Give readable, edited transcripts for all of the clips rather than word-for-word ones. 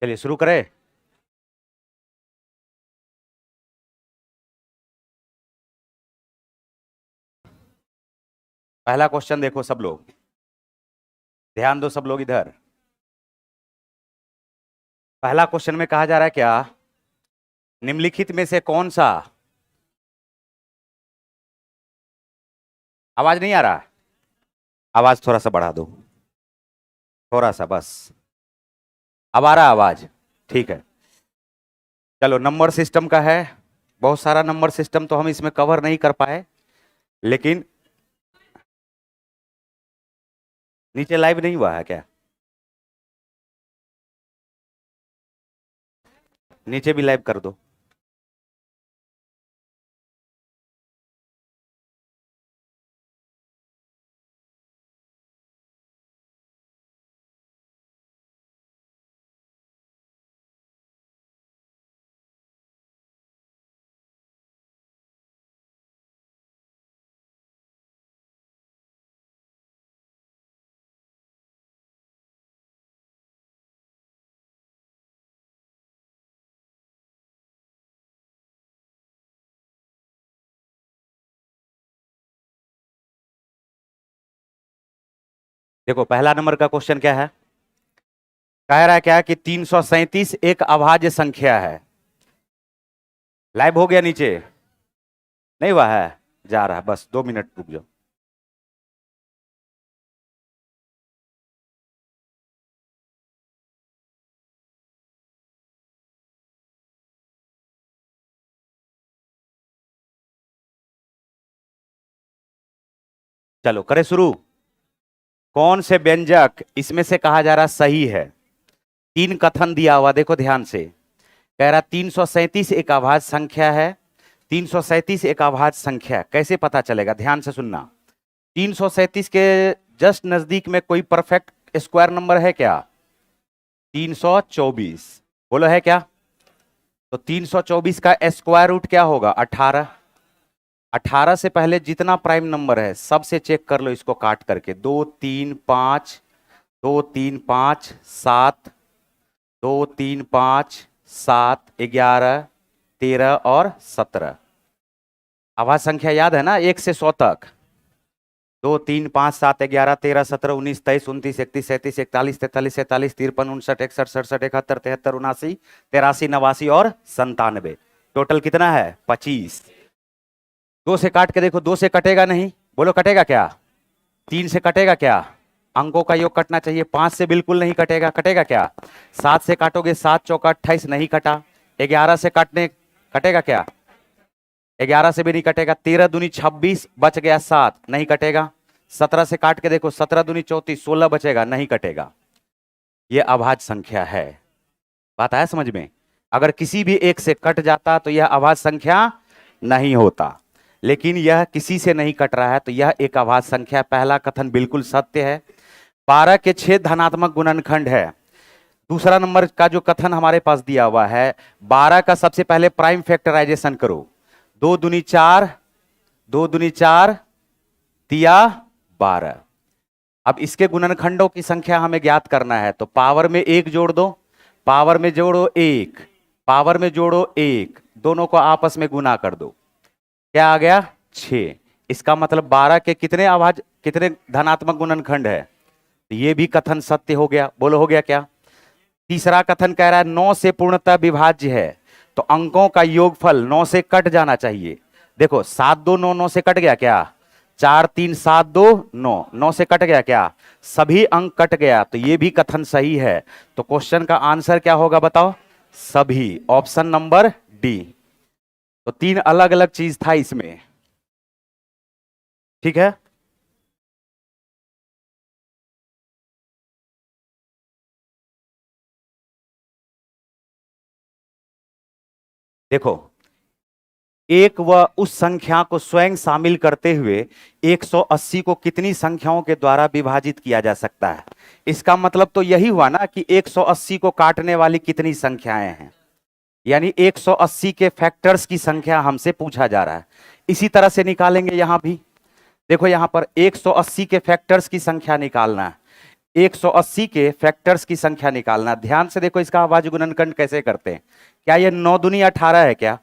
चलिए शुरू करें। पहला क्वेश्चन देखो सब लोग, ध्यान दो सब लोग इधर। पहला क्वेश्चन में कहा जा रहा है क्या, निम्नलिखित में से कौन सा, आवाज नहीं आ रहा, आवाज थोड़ा सा बढ़ा दो, थोड़ा सा बस। अब आ रहा आवाज? ठीक है। चलो, नंबर सिस्टम का है, बहुत सारा नंबर सिस्टम तो हम इसमें कवर नहीं कर पाए, लेकिन नीचे लाइव नहीं हुआ है क्या? नीचे भी लाइव कर दो। देखो, पहला नंबर का क्वेश्चन क्या है, कह रहा है क्या कि 337 एक अभाज्य संख्या है। लाइव हो गया? नीचे नहीं हुआ है, जा रहा है, बस 2 मिनट रुक जाओ। चलो करें शुरू। कौन से व्यंजक इसमें से कहा जा रहा सही है? तीन कथन दिया हुआ, देखो ध्यान से। कह रहा 337 एक अभाज्य संख्या है। 337 एक अभाज्य संख्या कैसे पता चलेगा, ध्यान से सुनना। 337 के जस्ट नजदीक में कोई परफेक्ट स्क्वायर नंबर है क्या? 324। बोलो है क्या? तो 324 का स्क्वायर रूट क्या होगा? 18। 18 से पहले जितना प्राइम नंबर है सबसे चेक कर लो इसको काट करके। 2 3 5, 2 3 5 7, 2 3 5 7, 11, 13 और 17। आवाज संख्या याद है ना, 1 से 100 तक। 2 3 5 7 11 13 17 19 23 29 31 37 41 43 44 43 53 59 61 67 71 73 79 83 89 और 97। टोटल कितना है? 25। 2 से काट के देखो, 2 से कटेगा नहीं? बोलो कटेगा क्या? 3 से कटेगा क्या? अंकों का योग कटना चाहिए। 5 से बिल्कुल नहीं कटेगा, कटेगा क्या? 7 से काटोगे, 7 चौका 28, नहीं कटा। 11 से काटने कटेगा क्या? 11 से भी नहीं कटेगा। 13 दूनी 26, बच गया 7, नहीं कटेगा। 17 से काट के देखो, 17 दूनी 34, 16 बचेगा, नहीं कटेगा। यह अभाज्य संख्या है। बात आया समझ में? अगर किसी भी एक से कट जाता तो यह अभाज्य संख्या नहीं होता, लेकिन यह किसी से नहीं कट रहा है तो यह एक अभाज्य संख्या। पहला कथन बिल्कुल सत्य है। 12 के 6 धनात्मक गुणनखंड है। दूसरा नंबर का जो कथन हमारे पास दिया हुआ है, 12 का सबसे पहले प्राइम फैक्टराइजेशन करो। 2 दूनी 4, 2 दूनी 4, तिया 12। अब इसके गुणनखंडों की संख्या हमें ज्ञात करना है, तो पावर में 1 जोड़ दो, पावर में जोड़ो 1, पावर में जोड़ो 1, दोनों को आपस में गुना कर दो। क्या आ गया? 6। इसका मतलब 12 के कितने अभाज्य, कितने धनात्मक गुणनखंड है? तो ये भी कथन सत्य हो गया। बोलो हो गया क्या? तीसरा कथन कह रहा है 9 से पूर्णतः विभाज्य है, तो अंकों का योगफल 9 से कट जाना चाहिए। देखो 7 2 9, 9 से कट गया क्या? 4 3 7 2 9, 9 से कट गया क्या? सभी अंक कट गया, तो ये भी कथन सही है। तो क्वेश्चन का आंसर क्या होगा बताओ? सभी, ऑप्शन नंबर डी। तो 3 अलग अलग चीज था इसमें, ठीक है। देखो, एक व उस संख्या को स्वयं शामिल करते हुए 180 को कितनी संख्याओं के द्वारा विभाजित किया जा सकता है? इसका मतलब तो यही हुआ ना कि 180 को काटने वाली कितनी संख्याएं हैं, यानी 180 के फैक्टर्स की संख्या हमसे पूछा जा रहा है। इसी तरह से निकालेंगे यहां भी। देखो यहां पर 180 के फैक्टर्स की संख्या निकालना है। 180 के फैक्टर्स की संख्या निकालना। ध्यान से देखो इसका अभाज्य गुणनखंड कैसे करते हैं। क्या ये 9 दूनी 18 है क्या?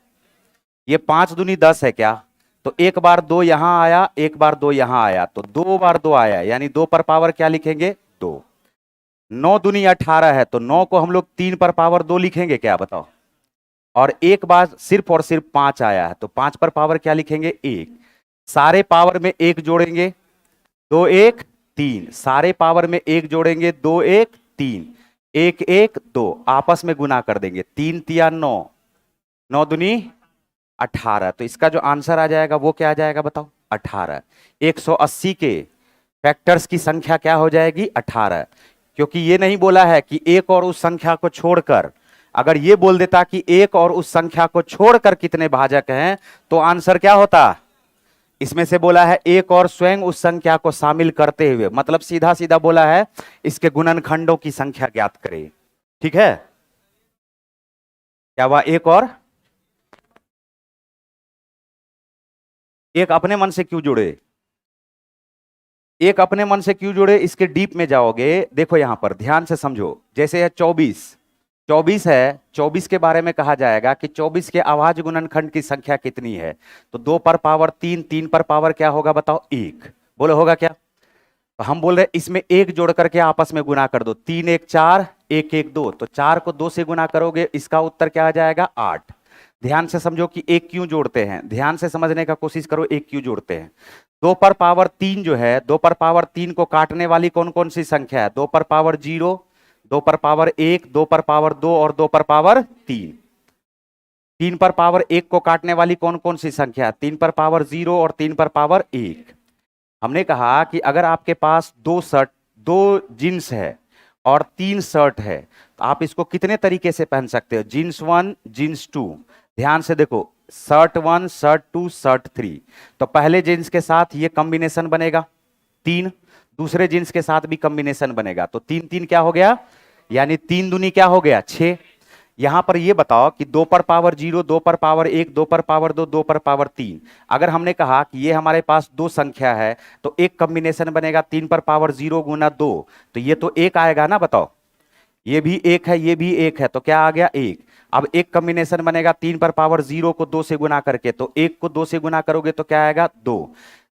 ये 5 दूनी 10 है क्या? तो एक बार 2 यहां आया, एक बार 2 यहां आया, तो 2 बार 2 आया, यानी 2 पर पावर क्या लिखेंगे? 2। 9 दूनी 18 है तो 9 को हम लोग 3 पर पावर 2 लिखेंगे क्या, बताओ? और एक बार सिर्फ और सिर्फ 5 आया है तो 5 पर पावर क्या लिखेंगे? 1। सारे पावर में 1 जोड़ेंगे, 2 1 3। सारे पावर में 1 जोड़ेंगे, 2 1 3, 1 1 2, आपस में गुना कर देंगे। 3 तिया 9, 9 दूनी 18। तो इसका जो आंसर आ जाएगा वो क्या आ जाएगा, बताओ? 18। 180 के फैक्टर्स की संख्या क्या हो जाएगी? 18। क्योंकि ये नहीं बोला है कि एक और उस संख्या को छोड़कर, अगर ये बोल देता कि एक और उस संख्या को छोड़कर कितने भाजक हैं तो आंसर क्या होता? इसमें से बोला है एक और स्वयं उस संख्या को शामिल करते हुए, मतलब सीधा सीधा बोला है इसके गुणनखंडों की संख्या ज्ञात करें। ठीक है, क्या हुआ? एक और एक अपने मन से क्यों जुड़े? एक अपने मन से क्यों जुड़े? इसके डीप में जाओगे, देखो यहां पर ध्यान से समझो। जैसे है 24, 24 है, 24 के बारे में कहा जाएगा कि 24 के अभाज्य गुणनखंड की संख्या कितनी है? तो 2 पर पावर 3, 3 पर पावर क्या होगा, बताओ? 1। बोलो होगा क्या? तो हम बोल रहे इसमें 1 जोड़ करके आपस में गुना कर दो। 3 1 4, 1 1 2, तो 4 को 2 से गुना करोगे, इसका उत्तर क्या आ जाएगा? 8। ध्यान से समझो कि 1 क्यों जोड़ते हैं, ध्यान से समझने का कोशिश करो 1 क्यों जोड़ते हैं। 2 पर पावर 3 जो है, 2 पर पावर 3 को काटने वाली कौन कौन सी संख्या है? 2 पर पावर 0, 2 पर पावर 1, 2 पर पावर 2 और 2 पर पावर 3। 3 पर पावर 1 को काटने वाली कौन कौन सी संख्या? 3 पर पावर 0 और 3 पर पावर 1। हमने कहा कि अगर आपके पास 2 जींस है और 3 शर्ट है तो आप इसको कितने तरीके से पहन सकते हो? Jeans 1, jeans 2। ध्यान से देखो, शर्ट 1, शर्ट 2, शर्ट 3। तो पहले जींस के साथ ये कॉम्बिनेशन बनेगा 3, दूसरे जींस के साथ भी कॉम्बिनेशन बनेगा, तो 3 3 क्या हो गया? यानी 3 दूनी क्या हो गया? 6। यहां पर ये बताओ कि 2 पर पावर 0, 2 पर पावर 1, 2 पर पावर 2, 2 पर पावर 3। अगर हमने कहा कि ये हमारे पास 2 संख्या है तो एक कॉम्बिनेशन बनेगा 3 पर पावर 0 गुना 2, तो ये तो 1 आएगा ना, बताओ? ये भी 1 है, ये भी 1 है, तो क्या आ गया? 1। अब एक कॉम्बिनेशन बनेगा 3 पर पावर 0 को 2 से गुना करके, तो 1 को 2 से गुना करोगे तो क्या आएगा? 2।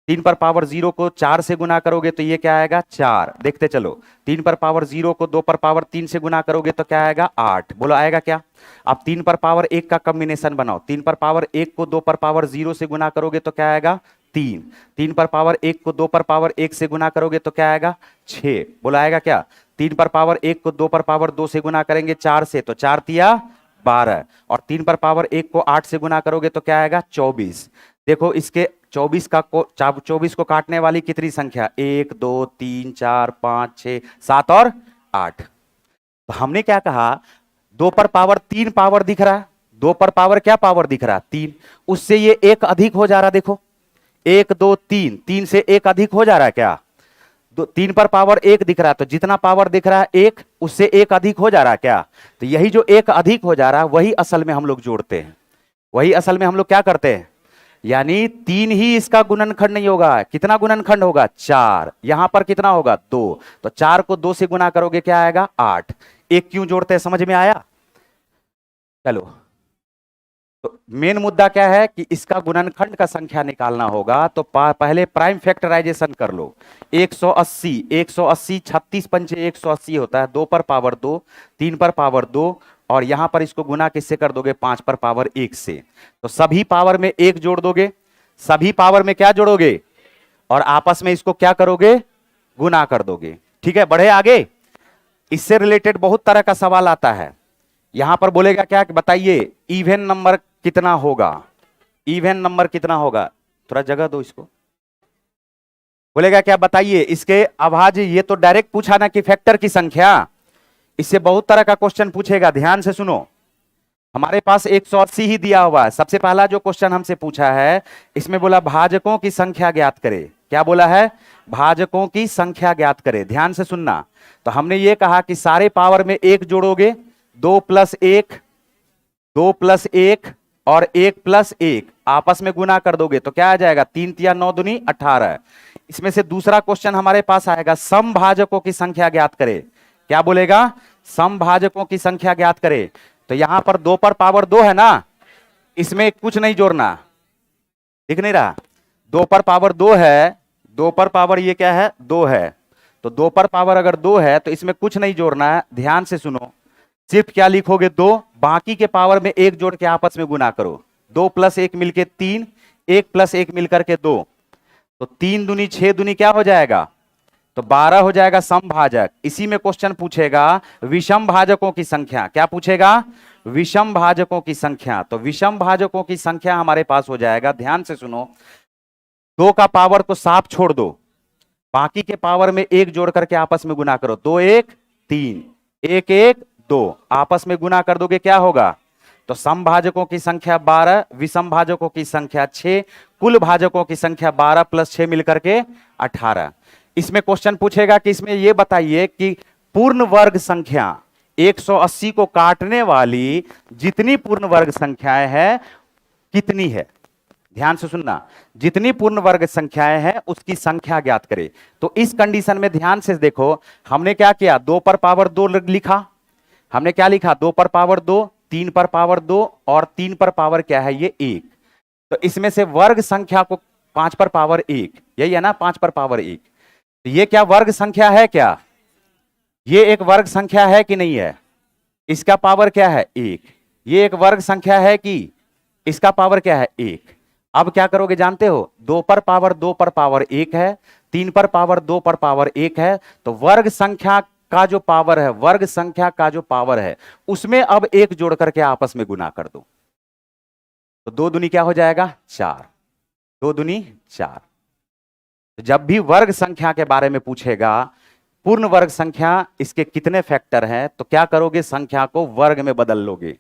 3 पर पावर 0 को 4 से गुना करोगे तो ये क्या आएगा? 4। देखते चलो, 3 पर पावर 0 को 2 पर पावर 3 से गुना करोगे तो क्या आएगा? 8। बोलो आएगा क्या? अब 3 पर पावर 1 का कॉम्बिनेशन बनाओ। 3 पर पावर 1 को 2 पर पावर 0 से गुना करोगे तो क्या आएगा? 3। 3 पर पावर 1 को 2 पर पावर 1 से गुना करोगे तो क्या आएगा? 6। बोला आएगा क्या? 3 पर पावर 1 को 2 पर पावर 2 से गुना करेंगे 4 से, तो 4 तिया 12। और 3 पर पावर 1 को 8 से गुना करोगे तो क्या आएगा? 24। देखो इसके 24 को काटने वाली कितनी संख्या? 1 2 3 4 5 6 7 और 8। तो हमने क्या कहा? 2 पर पावर 3 पावर दिख रहा है, 2 पर पावर क्या पावर दिख रहा है? 3। उससे ये 1 अधिक हो जा रहा, देखो 1 2 3, 3 से 1 अधिक हो जा रहा है क्या? 3 पर पावर 1 दिख रहा है, तो जितना पावर दिख रहा है 1, उससे 1 अधिक हो जा रहा है क्या? तो यही जो 1 अधिक हो जा रहा है वही असल में हम लोग जोड़ते हैं, वही असल में हम लोग क्या करते हैं, यानी 3 ही इसका गुणनखंड नहीं होगा। कितना गुणनखंड होगा? 4। यहां पर कितना होगा? 2। तो 4 को 2 से गुना करोगे क्या आएगा? 8। 1 क्यों जोड़ते हैं, समझ में आया? चलो, तो मेन मुद्दा क्या है कि इसका गुणनखंड का संख्या निकालना होगा, तो पहले प्राइम फैक्टराइजेशन कर लो। 180, 180 36 पंचे 180 होता है, 2 पर पावर 2, 3 पर पावर 2, और यहां पर इसको गुना किससे कर दोगे? 5 पर पावर 1 से। तो सभी पावर में 1 जोड़ दोगे, सभी पावर में क्या जोड़ोगे? और आपस में इसको क्या करोगे? गुना कर दोगे। ठीक है, बढ़े आगे। इससे रिलेटेड बहुत तरह का सवाल आता है। यहां पर बोलेगा क्या कि बताइए इवन नंबर कितना होगा? इवन नंबर कितना होगा? थोड़ा जगह दो इसको। बोलेगा क्या? बताइए इसके अभाज्य। ये तो डायरेक्ट पूछा ना कि फैक्टर की संख्या, इससे बहुत तरह का क्वेश्चन पूछेगा। ध्यान से सुनो, हमारे पास 180 ही दिया हुआ है। सबसे पहला जो क्वेश्चन हमसे पूछा है इसमें बोला भाजकों की संख्या ज्ञात करे। क्या बोला है? भाजकों की संख्या ज्ञात करे। ध्यान से सुनना। तो हमने ये कहा कि सारे पावर में 1 जोड़ोगे, 2 + 1, 2 + 1, और 1 प्लस 1 आपस में गुना कर दोगे तो क्या आ जाएगा, 3 तिया 9 दूनी 18। इसमें से दूसरा क्वेश्चन हमारे पास आएगा, समभाजकों की संख्या ज्ञात करे। क्या बोलेगा, समभाजकों की संख्या ज्ञात करे। तो यहां पर 2 पर पावर 2 है ना, इसमें कुछ नहीं जोड़ना, दिख नहीं रहा, 2 पर पावर 2 है, 2 पर पावर ये क्या है 2 है, तो 2 पर पावर अगर 2 है तो इसमें कुछ नहीं जोड़ना है। ध्यान से सुनो, सिर्फ क्या लिखोगे 2, बाकी के पावर में 1 जोड़ के आपस में गुना करो। 2 प्लस 1 मिलके 3, 1 प्लस 1 मिलकर के 2, तो 3 दूनी 6 दूनी क्या हो जाएगा, तो 12 हो जाएगा समभाजक। इसी में क्वेश्चन पूछेगा विषम भाजकों की संख्या। क्या पूछेगा, विषम भाजकों की संख्या। तो विषम भाजकों की संख्या हमारे पास हो जाएगा, ध्यान से सुनो, 2 का पावर तो साफ छोड़ दो, बाकी के पावर में 1 जोड़ करके आपस में गुना करो। 2 1 3, 1 1 2, आपस में गुना कर दोगे क्या होगा, तो समभाजकों की संख्या 12, विषम भाजकों की संख्या 6, कुल भाजकों की संख्या 12 प्लस 6 मिलकर के 18। इसमें क्वेश्चन पूछेगा कि इसमें यह बताइए कि पूर्ण वर्ग संख्या 180 को काटने वाली जितनी पूर्ण वर्ग संख्याएं हैं कितनी है। ध्यान से सुनना, जितनी पूर्ण वर्ग संख्याएं हैं उसकी संख्या ज्ञात करें। तो इस कंडीशन में ध्यान से देखो, हमने क्या किया, 2 पर पावर 2 लिखा, हमने क्या लिखा, 2 पर पावर 2, 3 पर पावर 2 और 3 पर पावर क्या है ये 1। तो इसमें से वर्ग संख्या को 5 पर पावर 1, यही है ना, 5 पर पावर 1, तो ये क्या वर्ग संख्या है, क्या ये एक वर्ग संख्या है कि नहीं है, इसका पावर क्या है 1, ये एक वर्ग संख्या है कि इसका पावर क्या है 1। अब क्या करोगे जानते हो, 2 पर पावर 2 पर पावर 1 है, 3 पर पावर 2 पर पावर 1 है, तो वर्ग संख्या का जो पावर है, वर्ग संख्या का जो पावर है उसमें अब 1 जोड़ करके आपस में गुना कर दो, तो 2 दूनी क्या हो जाएगा 4, 2 दूनी 4। तो जब भी वर्ग संख्या के बारे में पूछेगा, पूर्ण वर्ग संख्या इसके कितने फैक्टर हैं, तो क्या करोगे, संख्या को वर्ग में बदल लोगे।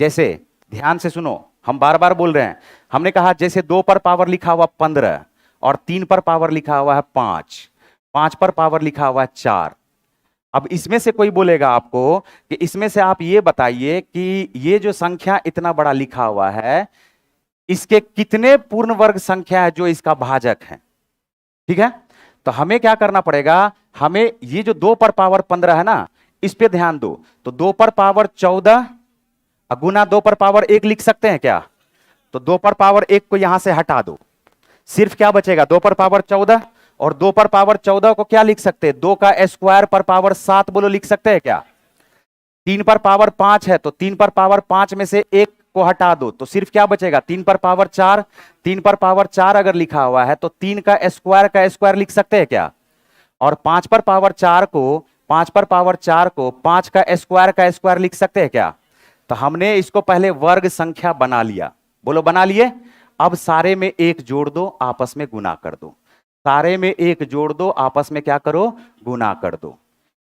जैसे ध्यान से सुनो, हम बार बार बोल रहे हैं, हमने कहा जैसे 2 पर पावर लिखा हुआ 15 और 3 पर पावर लिखा हुआ है 5, 5 पर पावर लिखा हुआ है 4। अब इसमें से कोई बोलेगा आपको कि इसमें से आप ये बताइए कि ये जो संख्या इतना बड़ा लिखा हुआ है इसके कितने पूर्ण वर्ग संख्या है जो इसका भाजक है। ठीक है, तो हमें क्या करना पड़ेगा, हमें ये जो 2 पर पावर 15 है ना, इस पे ध्यान दो। तो 2 पर पावर 14 गुना 2 पर पावर 1 लिख सकते हैं क्या, तो 2 पर पावर 1 को यहां से हटा दो, सिर्फ क्या बचेगा 2 पर पावर 14, और 2 पर पावर 14 को क्या लिख सकते हैं, 2 का स्क्वायर पर पावर 7 बोलो, लिख सकते हैं क्या। 3 पर पावर 5 है तो 3 पर पावर 5 में से 1 को हटा दो, तो सिर्फ क्या बचेगा 3 पर पावर 4। 3 पर पावर 4 अगर लिखा हुआ है तो 3 का स्क्वायर लिख सकते हैं क्या, और 5 पर पावर 4 को 5 पर पावर 4 को 5 का स्क्वायर लिख सकते हैं क्या। तो हमने इसको पहले वर्ग संख्या बना लिया, बोलो बना लिए। अब सारे में 1 जोड़ दो, आपस में गुना कर दो, सारे में 1 जोड़ दो, आपस में क्या करो, गुना कर दो।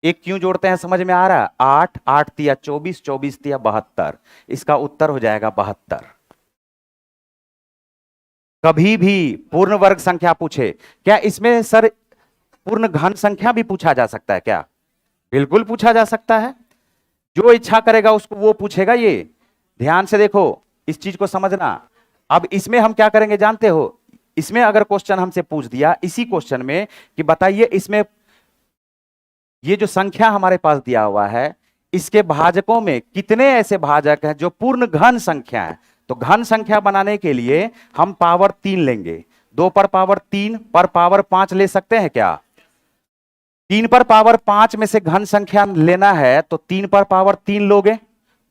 1 क्यों जोड़ते हैं समझ में आ रहा है, 8 8 तिया 24, 24 तिया 72, इसका उत्तर हो जाएगा 72। कभी भी पूर्ण वर्ग संख्या पूछे, क्या इसमें सर पूर्ण घन संख्या भी पूछा जा सकता है क्या, बिल्कुल पूछा जा सकता है, जो इच्छा करेगा उसको वो पूछेगा। ये ध्यान से देखो, इस चीज को समझना। अब इसमें हम क्या करेंगे जानते हो, इसमें अगर क्वेश्चन हमसे पूछ दिया इसी क्वेश्चन में कि बताइए इसमें ये जो संख्या हमारे पास दिया हुआ है इसके भाजकों में कितने ऐसे भाजक हैं जो पूर्ण घन संख्या है, तो घन संख्या बनाने के लिए हम पावर 3 लेंगे। 2 पर पावर 3 पर पावर 5 ले सकते हैं क्या, 3 पर पावर 5 में से घन संख्या लेना है तो 3 पर पावर 3 लोगे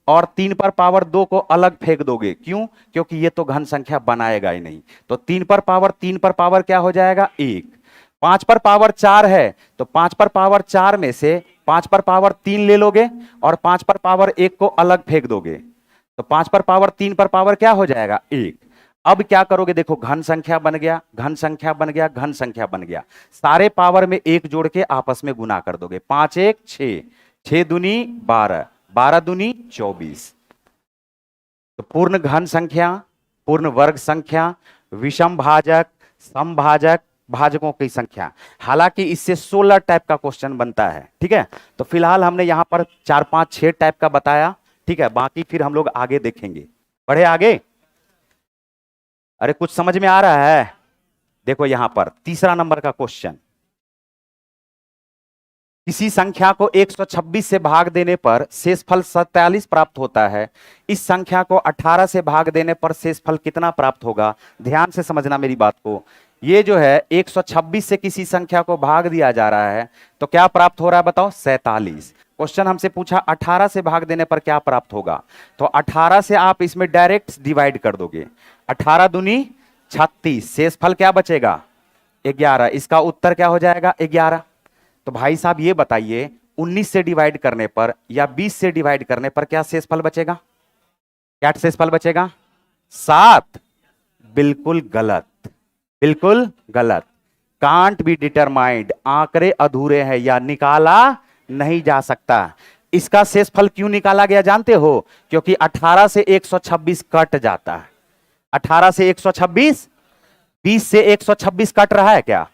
और 3 पर पावर 2 को अलग फेंक दोगे। क्यों, क्योंकि ये तो घन संख्या बनाएगा ही नहीं। तो 3 पर पावर 3 पर पावर क्या हो जाएगा 1। 5 पर पावर 4 है तो 5 पर पावर 4 में से 5 पर पावर 3 ले लोगे और 5 पर पावर 1 को अलग फेंक दोगे, तो 5 पर पावर 3 पर पावर क्या हो जाएगा 1। अब क्या करोगे, देखो घन संख्या बन गया, घन संख्या बन गया, घन संख्या बन गया, सारे पावर में 1 जोड़ के आपस में गुना कर दोगे। 5 1 6, 6 दूनी 12, 12 दूनी 24। तो पूर्ण घन संख्या, पूर्ण वर्ग संख्या, विषम भाजक, समभाजक, भाजकों की संख्या। हालांकि इससे 16 टाइप का क्वेश्चन बनता है। ठीक है, तो फिलहाल हमने यहां पर 4 5 6 टाइप का बताया। ठीक है, बाकी फिर हम लोग आगे देखेंगे, बढ़े आगे। अरे कुछ समझ में आ रहा है? देखो यहां पर तीसरा नंबर का क्वेश्चन, किसी संख्या को 126 से भाग देने पर शेषफल 47 प्राप्त होता है, इस संख्या को 18 से भाग देने पर शेषफल कितना प्राप्त होगा? ध्यान से समझना मेरी बात को। ये जो है 126 से किसी संख्या को भाग दिया जा रहा है, तो क्या प्राप्त हो रहा है बताओ? 47। क्वेश्चन हमसे पूछा 18 से भाग देने पर क्या प्राप्त होगा, तो 18 से आप इसमें डायरेक्ट डिवाइड कर दोगे। 18 दूनी 36, शेषफल क्या बचेगा? 11। इसका उत्तर क्या हो जाएगा? 11। तो भाई साहब ये बताइए 19 से डिवाइड करने पर या 20 से डिवाइड करने पर क्या शेषफल बचेगा? क्या शेषफल बचेगा? 7। बिल्कुल गलत, बिल्कुल गलत। कांट बी डिटरमाइंड, आंकड़े अधूरे हैं या निकाला नहीं जा सकता। इसका शेषफल क्यों निकाला गया जानते हो? क्योंकि 18 से 126 कट जाता है। 18 से 126, 20 से 126 कट रहा है क्या?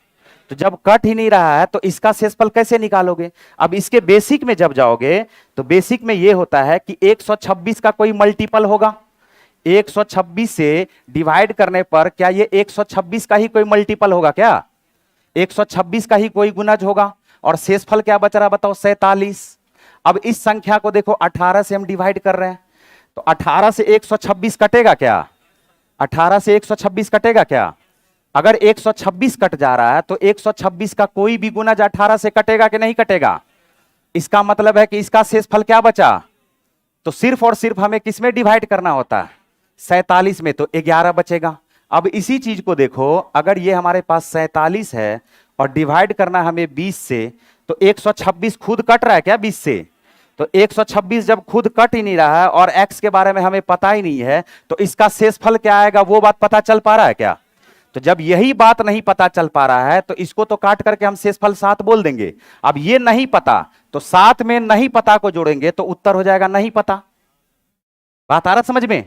तो जब कट ही नहीं रहा है तो इसका शेषफल कैसे निकालोगे? अब इसके बेसिक में जब जाओगे तो बेसिक में यह होता है कि 126 का कोई मल्टीपल होगा। 126 से डिवाइड करने पर क्या ये 126 का ही कोई मल्टीपल होगा क्या? 126 का ही कोई गुणज होगा। और शेषफल क्या बच रहा बताओ? 47। अब इस संख्या को देखो 18 से हम डिवाइड कर रहे हैं, तो 18 से 126 कटेगा क्या? 18 से 126 कटेगा क्या? अगर 126 कट जा रहा है तो 126 का कोई भी गुणज 18 से कटेगा कि नहीं कटेगा? इसका मतलब है कि इसका शेषफल क्या बचा? तो सिर्फ और सिर्फ हमें किसमें डिवाइड करना होता है? 47 में, तो 11 बचेगा। अब इसी चीज को देखो, अगर ये हमारे पास 47 है और डिवाइड करना हमें 20 से, तो 126 खुद कट रहा है क्या 20 से? तो 126 जब खुद कट ही नहीं रहा है और x के बारे में हमें पता ही नहीं है, तो इसका शेषफल क्या आएगा वो बात पता चल पा रहा है क्या? तो जब यही बात नहीं पता चल पा रहा है तो इसको तो काट करके हम शेषफल 7 बोल देंगे। अब ये नहीं पता, तो 7 में नहीं पता को जोड़ेंगे तो उत्तर हो जाएगा नहीं पता। बात आ रहा समझ में?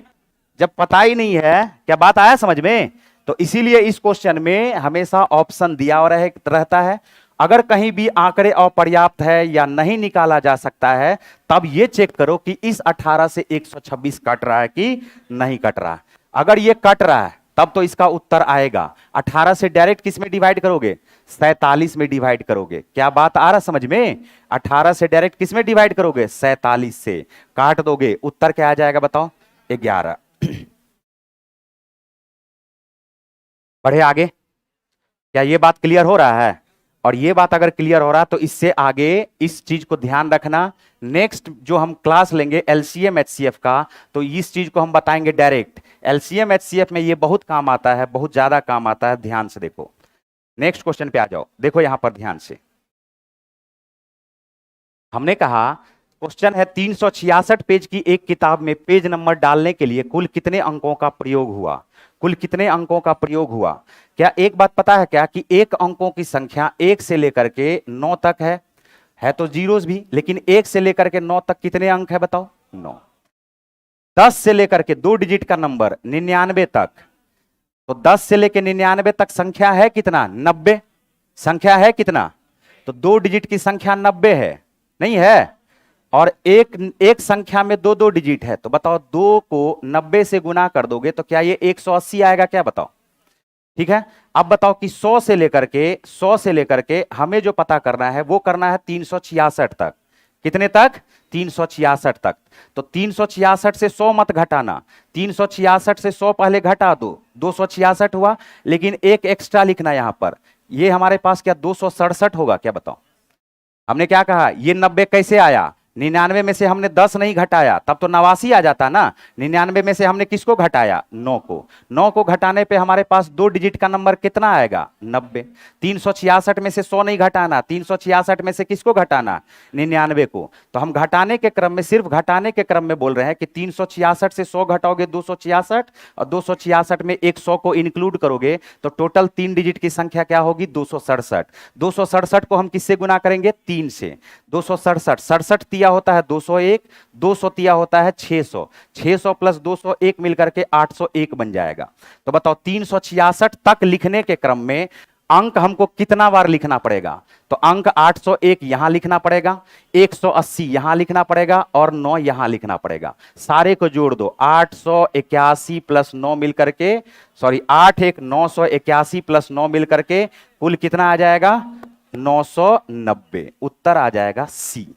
जब पता ही नहीं है, क्या बात आया समझ में? तो इसीलिए इस क्वेश्चन में हमेशा ऑप्शन दिया और रहता है। अगर कहीं भी आंकड़े अपर्याप्त है या नहीं निकाला जा सकता है, तब ये चेक करो कि इस 18 से 126 कट रहा है कि नहीं कट रहा है। अगर ये कट रहा है तब तो इसका उत्तर आएगा। 18 से डायरेक्ट किस में डिवाइड करोगे? 47 में डिवाइड करोगे। क्या बात आ रहा समझ में? 18 से डायरेक्ट किस में डिवाइड करोगे? 47 से। काट दोगे, उत्तर क्या आ जाएगा बताओ? 11। बढ़े आगे। क्या ये बात क्लियर हो रहा है? और ये बात अगर क्लियर हो रहा है तो इससे आगे इस चीज को ध्यान रखना। नेक्स्ट जो हम क्लास लेंगे एलसीएम एचसीएफ का, तो इस चीज को हम बताएंगे डायरेक्ट। एलसीएम एचसीएफ में ये बहुत काम आता है, बहुत ज्यादा काम आता है। ध्यान से देखो, नेक्स्ट क्वेश्चन पे आ जाओ। देखो यहां पर ध्यान से, हमने कहा क्वेश्चन है 366 पेज की एक किताब में पेज नंबर डालने के लिए कुल कितने अंकों का प्रयोग हुआ? कुल कितने अंकों का प्रयोग हुआ? क्या एक बात पता है क्या कि एक अंकों की संख्या 1 से लेकर के 9 तक है तो जीरोस भी, लेकिन 1 से लेकर के 9 तक कितने अंक है बताओ? 9। 10 से लेकर के 2 डिजिट का नंबर 99 तक, तो 10 से लेकर 99 तक संख्या है कितना? 90। संख्या है कितना? तो 2 डिजिट की संख्या 90 है, नहीं है? और एक संख्या में 2 डिजिट है, तो बताओ 2 को 90 से गुना कर दोगे तो क्या ये 180 आएगा क्या? बताओ। ठीक है, अब बताओ कि 100 से लेकर के हमें जो पता करना है वो करना है 366 तक। कितने तक? 366 तक। तो 366 से 100 मत घटाना, 366 से 100 पहले घटा दो, 266 हुआ। लेकिन एक एक्स्ट्रा लिखना यहां पर, ये हमारे पास क्या 267 होगा क्या? बताओ। हमने क्या कहा, ये 90 कैसे आया? 99 में से हमने 10 नहीं घटाया, तब तो 89 आ जाता ना। 99 में से हमने किसको घटाया? 9 को। 9 को घटाने पे हमारे पास 2 डिजिट का नंबर कितना आएगा? 90। 366 में से 100 नहीं घटाना, 366 में से किसको घटाना? 99 को। तो हम घटाने के क्रम में, सिर्फ घटाने के क्रम में बोल रहे हैं कि 366 से 100 घटाओगे 266, और 266 में एक 100 को इंक्लूड करोगे तो टोटल 3 डिजिट की संख्या क्या होगी? 267। 267 को हम किससे गुना करेंगे? 3 से। 267, 67 तिया होता है 201, 200 तिया होता है 600, 600 प्लस 201 मिलकर के 801 बन जाएगा। तो बताओ 366 तक लिखने के क्रम में अंक हमको कितना बार लिखना पड़ेगा? तो अंक 801 यहां लिखना पड़ेगा, 180 यहां लिखना पड़ेगा और 9 यहां लिखना पड़ेगा। सारे को जोड़ दो, 881 प्लस 9 मिलकर के, सॉरी 981 प्लस 9 मिलकर के कुल कितना आ जाएगा? 990। उत्तर आ जाएगा सी।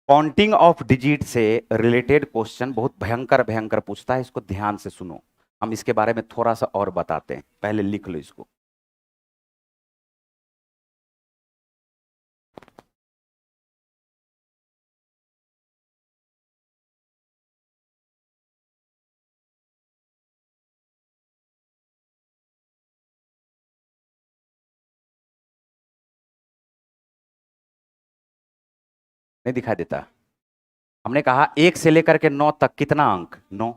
काउंटिंग ऑफ डिजिट से रिलेटेड क्वेश्चन बहुत भयंकर भयंकर पूछता है, इसको ध्यान से सुनो। हम इसके बारे में थोड़ा सा और बताते हैं, पहले लिख लो इसको। नहीं दिखाई देता? हमने कहा 1 से लेकर के 9 तक कितना अंक? 9।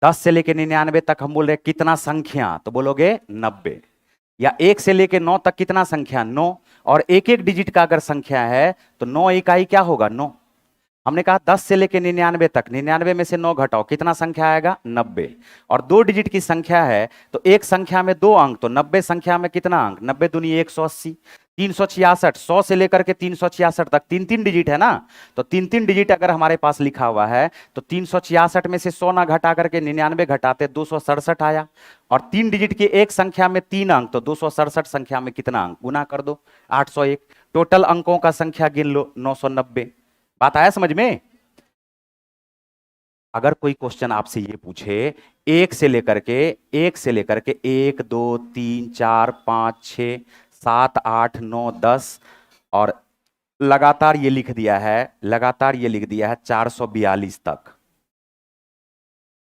10 से लेकर 99 तक हम बोल रहे कितना संख्या? तो बोलोगे 90। या 1 से लेकर 9 तक कितना संख्या? 9। और एक एक डिजिट का अगर संख्या है तो 9 इकाई क्या होगा? 9। हमने कहा 10 से लेकर 99 तक, 99 में से 9 घटाओ, कितना संख्या आएगा? 90। और 2 डिजिट की संख्या है तो एक संख्या में 2 अंक, तो 90 संख्या में कितना अंक? 90 दूनी 180। 366, 100 से लेकर के 366 तक 3 डिजिट है ना, तो 3 डिजिट अगर हमारे पास लिखा हुआ है तो 366 में से 100 ना घटा करके 99 घटाते 267 आया। और 3 डिजिट की एक संख्या में 3 अंक, तो 267 संख्या में कितना अंक? गुना कर दो, 801। टोटल अंकों का संख्या गिन लो, 990। बात आया समझ में? अगर कोई क्वेश्चन आपसे ये पूछे 1 से लेकर के 1, 2, 3, 4, 5, 6, 7, 8, 9, 10 और लगातार ये लिख दिया है, लगातार ये लिख दिया है 442 तक।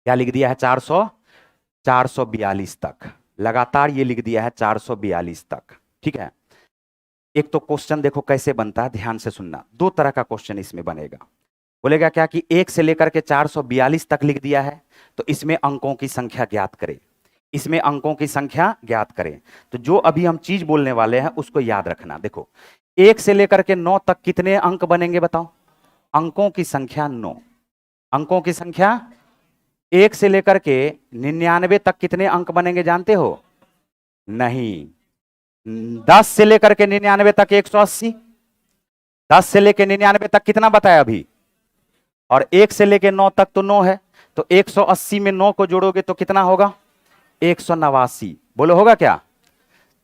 क्या लिख दिया है? 442 तक। लगातार ये लिख दिया है 442 तक। ठीक है। एक तो क्वेश्चन देखो कैसे बनता है, ध्यान से सुनना। 2 तरह का क्वेश्चन इसमें बनेगा। बोलेगा क्या कि 1 से लेकर के 442 तक लिख दिया है तो इसमें अंकों की संख्या ज्ञात करें, इसमें अंकों की संख्या ज्ञात करें। तो जो अभी हम चीज बोलने वाले हैं उसको याद रखना। देखो 1 से लेकर के 9 तक कितने अंक बनेंगे बताओ? अंकों की संख्या 9। अंकों की संख्या 1 से लेकर के 99 तक कितने अंक बनेंगे जानते हो? नहीं। 10 से लेकर के 99 तक 180। 10 से लेकर 99 तक कितना बताया अभी? और 1 से लेकर 9 तक तो 9 है, तो 180 में 9 को जोड़ोगे तो कितना होगा? 189। बोलो होगा क्या?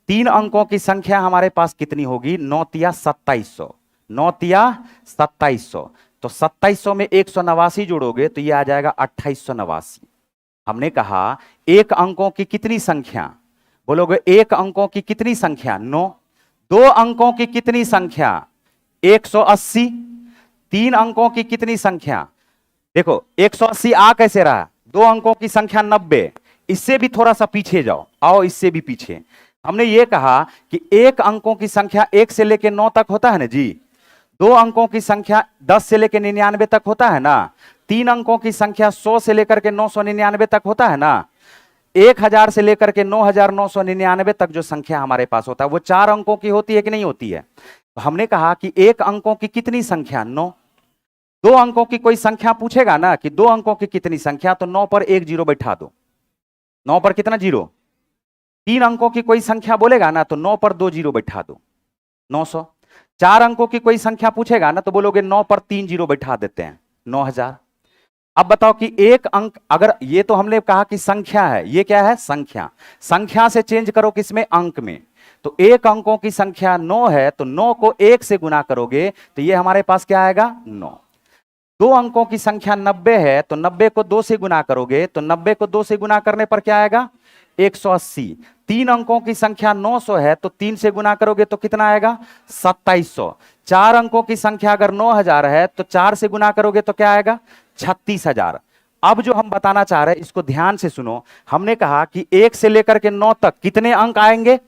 3 अंकों की संख्या हमारे पास कितनी होगी? 9 तिया 2700। 9 तिया 2700, तो 2700 में 189 जोड़ोगे तो ये आ जाएगा 2889। हमने कहा एक अंकों की कितनी संख्या? बोलोगे एक अंकों की कितनी संख्या? 9। 2 अंकों की कितनी संख्या? 180। 3 अंकों की कितनी संख्या? देखो 180 आ कैसे रहा? 2 अंकों की संख्या 90। इससे भी थोड़ा सा पीछे जाओ, आओ इससे भी पीछे। हमने ये कहा कि एक अंकों की संख्या 1 से लेकर 9 तक होता है ना जी। 2 अंकों की संख्या 10 से लेकर 99 तक होता है ना। 3 अंकों की संख्या 100 से लेकर के 999 तक होता है ना। 1000 से लेकर के 9999 तक जो संख्या हमारे पास होता है वो 4 अंकों की होती है कि नहीं होती है? तो हमने कहा कि एक अंकों की कितनी संख्या? 9। 2 अंकों की कोई संख्या पूछेगा ना कि 2 अंकों की कितनी संख्या, तो 9 पर 1 जीरो बैठा दो। 9 पर कितना जीरो? 3 अंकों की कोई संख्या बोलेगा ना तो 9 पर 2 जीरो बैठा दो, 900। 4 अंकों की कोई संख्या पूछेगा ना तो बोलोगे 9 पर 3 जीरो बैठा देते हैं, 9000। अब बताओ कि एक अंक, अगर ये तो हमने कहा कि संख्या है, ये क्या है? संख्या। संख्या से चेंज करो किसमें? अंक में। तो एक अंकों की संख्या 9 है तो 9 को 1 से गुना करोगे तो ये हमारे पास क्या आएगा? 9। 2 अंकों की संख्या 90 है तो 90 को 2 से गुना करोगे तो 90 को 2 से गुना करने पर क्या आएगा? 180। 3 अंकों की संख्या 900 है तो 3 से गुना करोगे तो कितना आएगा? 2700। 4 अंकों की संख्या अगर 9000 है तो 4 से गुना करोगे तो क्या आएगा? 36000। अब जो हम बताना चाह रहे हैं इसको ध्यान से सुनो। हमने कहा कि 1 से लेकर के 9 तक कितने अंक आएंगे?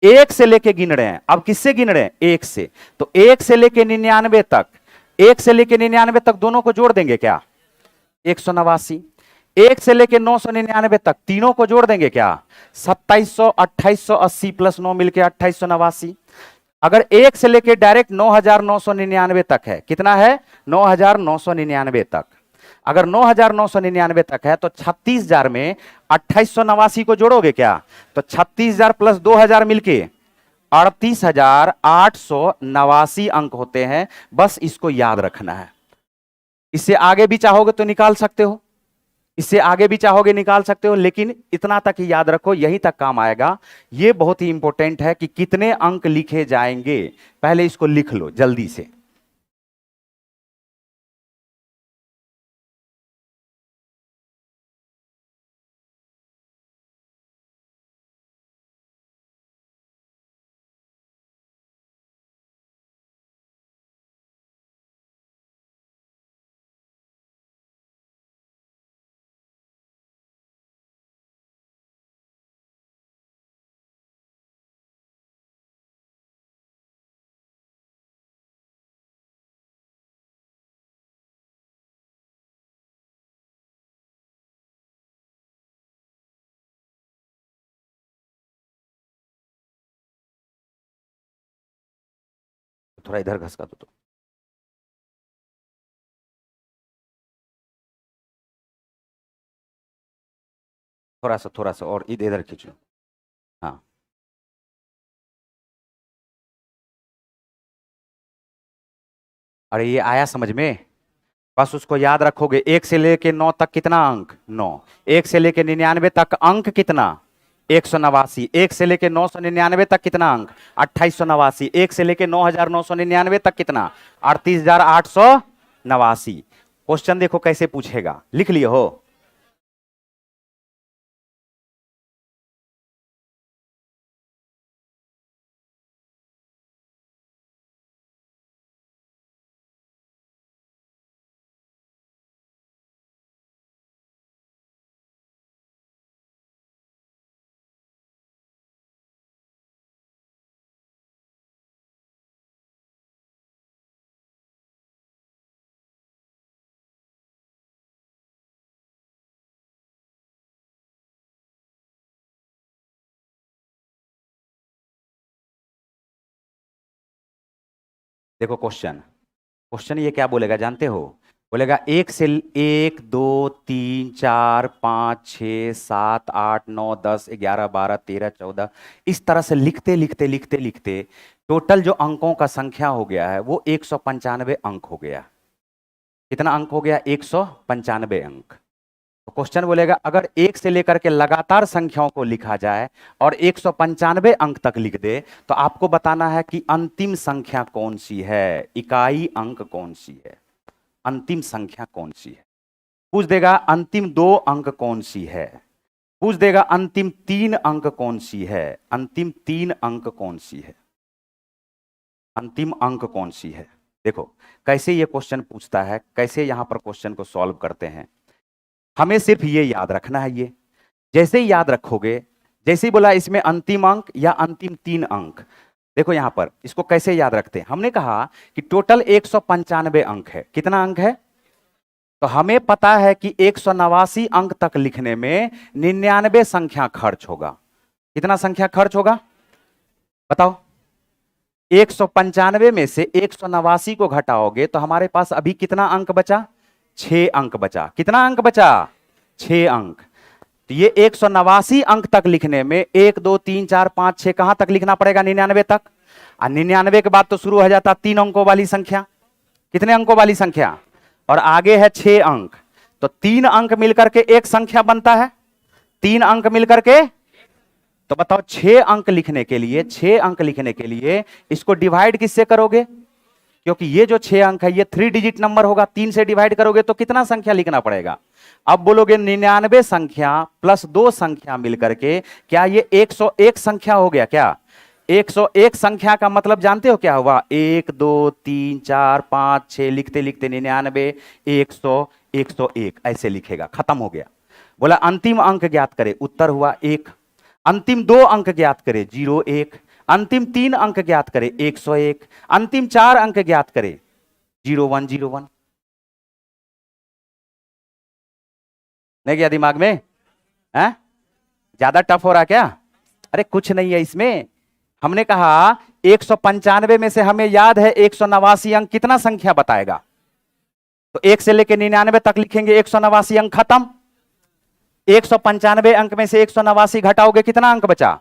1 से लेके गिन रहे हैं। अब किससे गिन रहे हैं? 1 से। तो 1 से लेके 99 तक, 1 से लेके 99 तक दोनों को जोड़ देंगे क्या? 189। 1 से लेके 999 तक तीनों को जोड़ देंगे क्या? 2700, 2880 प्लस 9 मिलके 2889। अगर 1 से लेके डायरेक्ट 9999 तक है, कितना है? 9999 तक। अगर 9999 तक है तो 36000 में 2889 को जोड़ोगे क्या? तो 36000 प्लस 2000 मिलके 38889 अंक होते हैं। बस इसको याद रखना है। इससे आगे भी चाहोगे तो निकाल सकते हो, इससे आगे भी चाहोगे निकाल सकते हो, लेकिन इतना तक ही याद रखो, यहीं तक काम आएगा। यह बहुत ही इंपॉर्टेंट है कि कितने अंक लिखे जाएंगे, पहले इसको लिख लो जल्दी से। थोड़ा इधर घसका दो तो। थोड़ा सा और इधर खींचो। हाँ, अरे ये आया समझ में? बस उसको याद रखोगे। 1 से लेके 9 तक कितना अंक? 9। 1 से लेके 99 तक अंक कितना? 189। 1 से लेके 999 तक कितना अंक? 2889। 1 से लेके 9999 तक कितना? 38889। क्वेश्चन देखो कैसे पूछेगा, लिख लिए हो? देखो क्वेश्चन, क्वेश्चन ये क्या बोलेगा जानते हो? बोलेगा 1 से 1 2 3 4 5 6 7 8 9 10 11 12 13 14, इस तरह से लिखते लिखते लिखते लिखते टोटल जो अंकों का संख्या हो गया है वो 195 अंक हो गया। कितना अंक हो गया? 195 अंक। तो क्वेश्चन बोलेगा अगर 1 से लेकर के लगातार संख्याओं को लिखा जाए और 195 अंक तक लिख दे, तो आपको बताना है कि अंतिम संख्या कौन सी है, इकाई अंक कौन सी है, अंतिम संख्या कौन सी है। पूछ देगा अंतिम 2 अंक कौन सी है, पूछ देगा अंतिम 3 अंक कौन सी है, अंतिम 3 अंक कौन सी है, अंतिम अंक कौन सी है। देखो कैसे ये क्वेश्चन पूछता है, कैसे यहां पर क्वेश्चन को सॉल्व करते हैं। हमें सिर्फ ये याद रखना है, ये जैसे ही याद रखोगे, जैसे ही बोला इसमें अंतिम अंक या अंतिम 3 अंक, देखो यहां पर इसको कैसे याद रखते हैं। हमने कहा कि टोटल 195 अंक है। कितना अंक है? तो हमें पता है कि 189 अंक तक लिखने में 99 संख्या खर्च होगा। कितना संख्या खर्च होगा बताओ? 195 में से 189 को घटाओगे तो हमारे पास अभी कितना अंक बचा? 6 अंक बचा। कितना अंक बचा? 6 अंक। तो ये 189 अंक तक लिखने में 1 2 3 4 5 6 कहां तक लिखना पड़ेगा? 99 तक। और 99 के बाद तो शुरू हो जाता 3 अंकों वाली संख्या। कितने अंकों वाली संख्या? और आगे है 6 अंक। तो 3 अंक मिलकर के एक संख्या बनता है। 3 अंक मिलकर के, तो बताओ 6 अंक लिखने के लिए, 6 अंक लिखने के लिए इसको डिवाइड किससे करोगे? क्योंकि ये जो 6 अंक है ये 3 डिजिट नंबर होगा। 3 से डिवाइड करोगे तो कितना संख्या लिखना पड़ेगा? अब बोलोगे 99 संख्या प्लस 2 संख्या मिलकर के क्या ये 101 संख्या हो गया क्या? 101 संख्या का मतलब जानते हो क्या हुआ? 1 2 3 4 5 6 लिखते लिखते 99 100 101 ऐसे लिखेगा, खत्म हो गया। बोला अंतिम अंक ज्ञात करे, उत्तर हुआ 1। अंतिम 2 अंक ज्ञात करे, 01। अंतिम 3 अंक ज्ञात करे, 101। अंतिम 4 अंक ज्ञात करे, 0101। नहीं गया दिमाग में? हैं? ज्यादा टफ हो रहा क्या? अरे कुछ नहीं है इसमें। हमने कहा 195 में से हमें याद है 189 अंक कितना संख्या बताएगा, तो 1 से लेकर 99 तक लिखेंगे, 189 अंक खत्म। 195 अंक में से 189 घटाओगे कितना अंक बचा?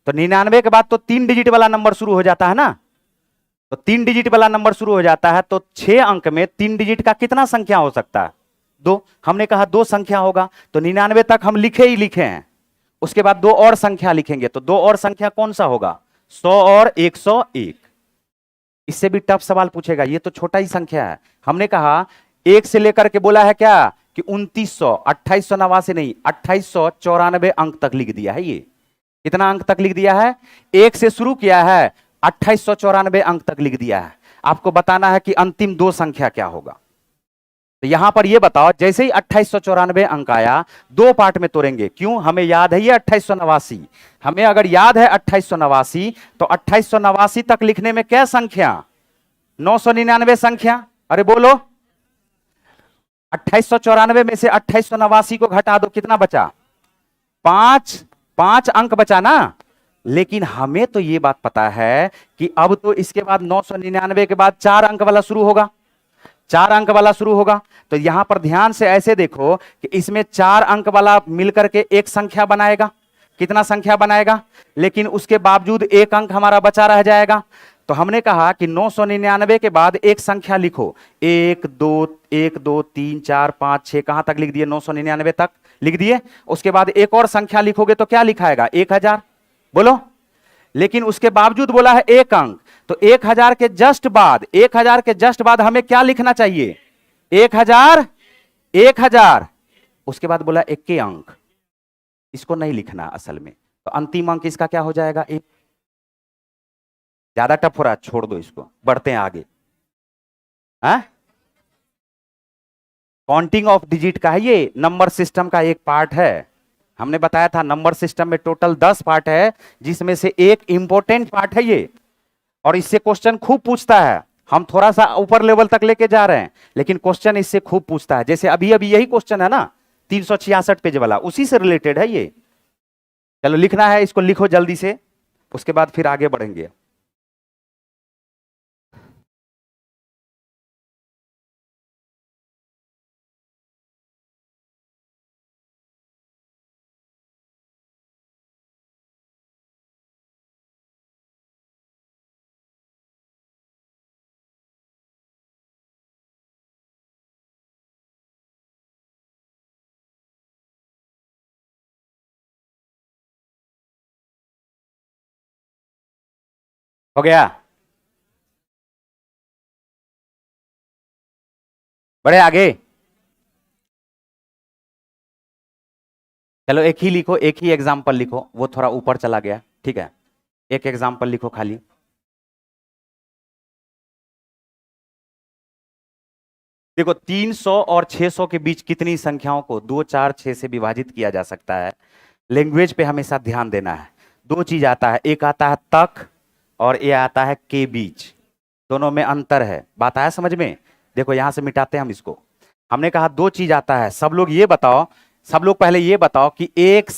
तो 99 के बाद तो 3 डिजिट वाला नंबर शुरू हो जाता है ना, तो 3 डिजिट वाला नंबर शुरू हो जाता है, तो 6 अंक में 3 डिजिट का कितना संख्या हो सकता है? 2। हमने कहा 2 संख्या होगा, तो 99 तक हम लिखे ही लिखे हैं, उसके बाद 2 और संख्या लिखेंगे, तो 2 और संख्या कौन सा होगा? 100 और 101। इससे भी टफ सवाल पूछेगा, ये तो छोटा ही संख्या है। हमने कहा 1 से लेकर के बोला है क्या कि 2900, 2889 नहीं, 2894 अंक तक लिख दिया है। ये कितना अंक तक लिख दिया है? 1 से शुरू किया है, 2894 अंक तक लिख दिया है। आपको बताना है कि अंतिम 2 संख्या क्या होगा। तो यहां पर ये बताओ, जैसे ही 2894 अंक आया, 2 पार्ट में तोड़ेंगे। क्यों? हमें याद है ये 2889। हमें अगर याद है 2889, तो 2889 तक लिखने में क्या संख्या? 999 संख्या। अरे बोलो, 2894 में से 2889 को घटा दो, कितना बचा? 5 अंक बचा ना। लेकिन हमें तो ये बात पता है कि अब तो इसके बाद 999 के बाद 4 अंक वाला शुरू होगा, 4 अंक वाला शुरू होगा। तो यहां पर ध्यान से ऐसे देखो कि इसमें 4 अंक वाला मिलकर के एक संख्या बनाएगा। कितना संख्या बनाएगा? लेकिन उसके बावजूद 1 अंक हमारा बचा रह जाएगा। तो हमने कहा कि 999 के बाद एक संख्या लिखो, 1 2 3 4 5 6, कहां तक लिख दिए? 999 तक लिख दिए। उसके बाद एक और संख्या लिखोगे तो क्या लिखाएगा? 1000। बोलो। लेकिन उसके बावजूद बोला है 1 अंक, तो 1000 के जस्ट बाद, 1000 के जस्ट बाद हमें क्या लिखना चाहिए? 1000, 1000। उसके बाद बोला 1 अंक, इसको नहीं लिखना असल में, तो अंतिम अंक इसका क्या हो जाएगा? 1। ज्यादा टफ हो रहा, छोड़ दो इसको, बढ़ते हैं आगे। काउंटिंग ऑफ डिजिट का है ये, नंबर सिस्टम का एक पार्ट है। हमने बताया था नंबर सिस्टम में टोटल 10 पार्ट है, जिसमें से एक इंपॉर्टेंट पार्ट है ये, और इससे क्वेश्चन खूब पूछता है। हम थोड़ा सा ऊपर लेवल तक लेके जा रहे हैं, लेकिन क्वेश्चन इससे खूब पूछता है। जैसे अभी अभी यही क्वेश्चन है ना, 366 पेज वाला, उसी से रिलेटेड है ये। चलो लिखना है, इसको लिखो जल्दी से, उसके बाद फिर आगे बढ़ेंगे। हो गया? बढ़े आगे? चलो एक ही लिखो, एक ही एग्जाम्पल लिखो, वो थोड़ा ऊपर चला गया, ठीक है। एक एग्जाम्पल लिखो खाली। देखो 300 और 600 के बीच कितनी संख्याओं को 2 4 6 से विभाजित किया जा सकता है? लैंग्वेज पे हमेशा ध्यान देना है। 2 चीज आता है, एक आता है तक और ये आता है के बीच, दोनों में अंतर है। बात आया समझ में? देखो यहां से मिटाते हैं हम इसको। हमने कहा 2 चीज आता है। सब लोग ये बताओ, सब लोग पहले ये बताओ कि 1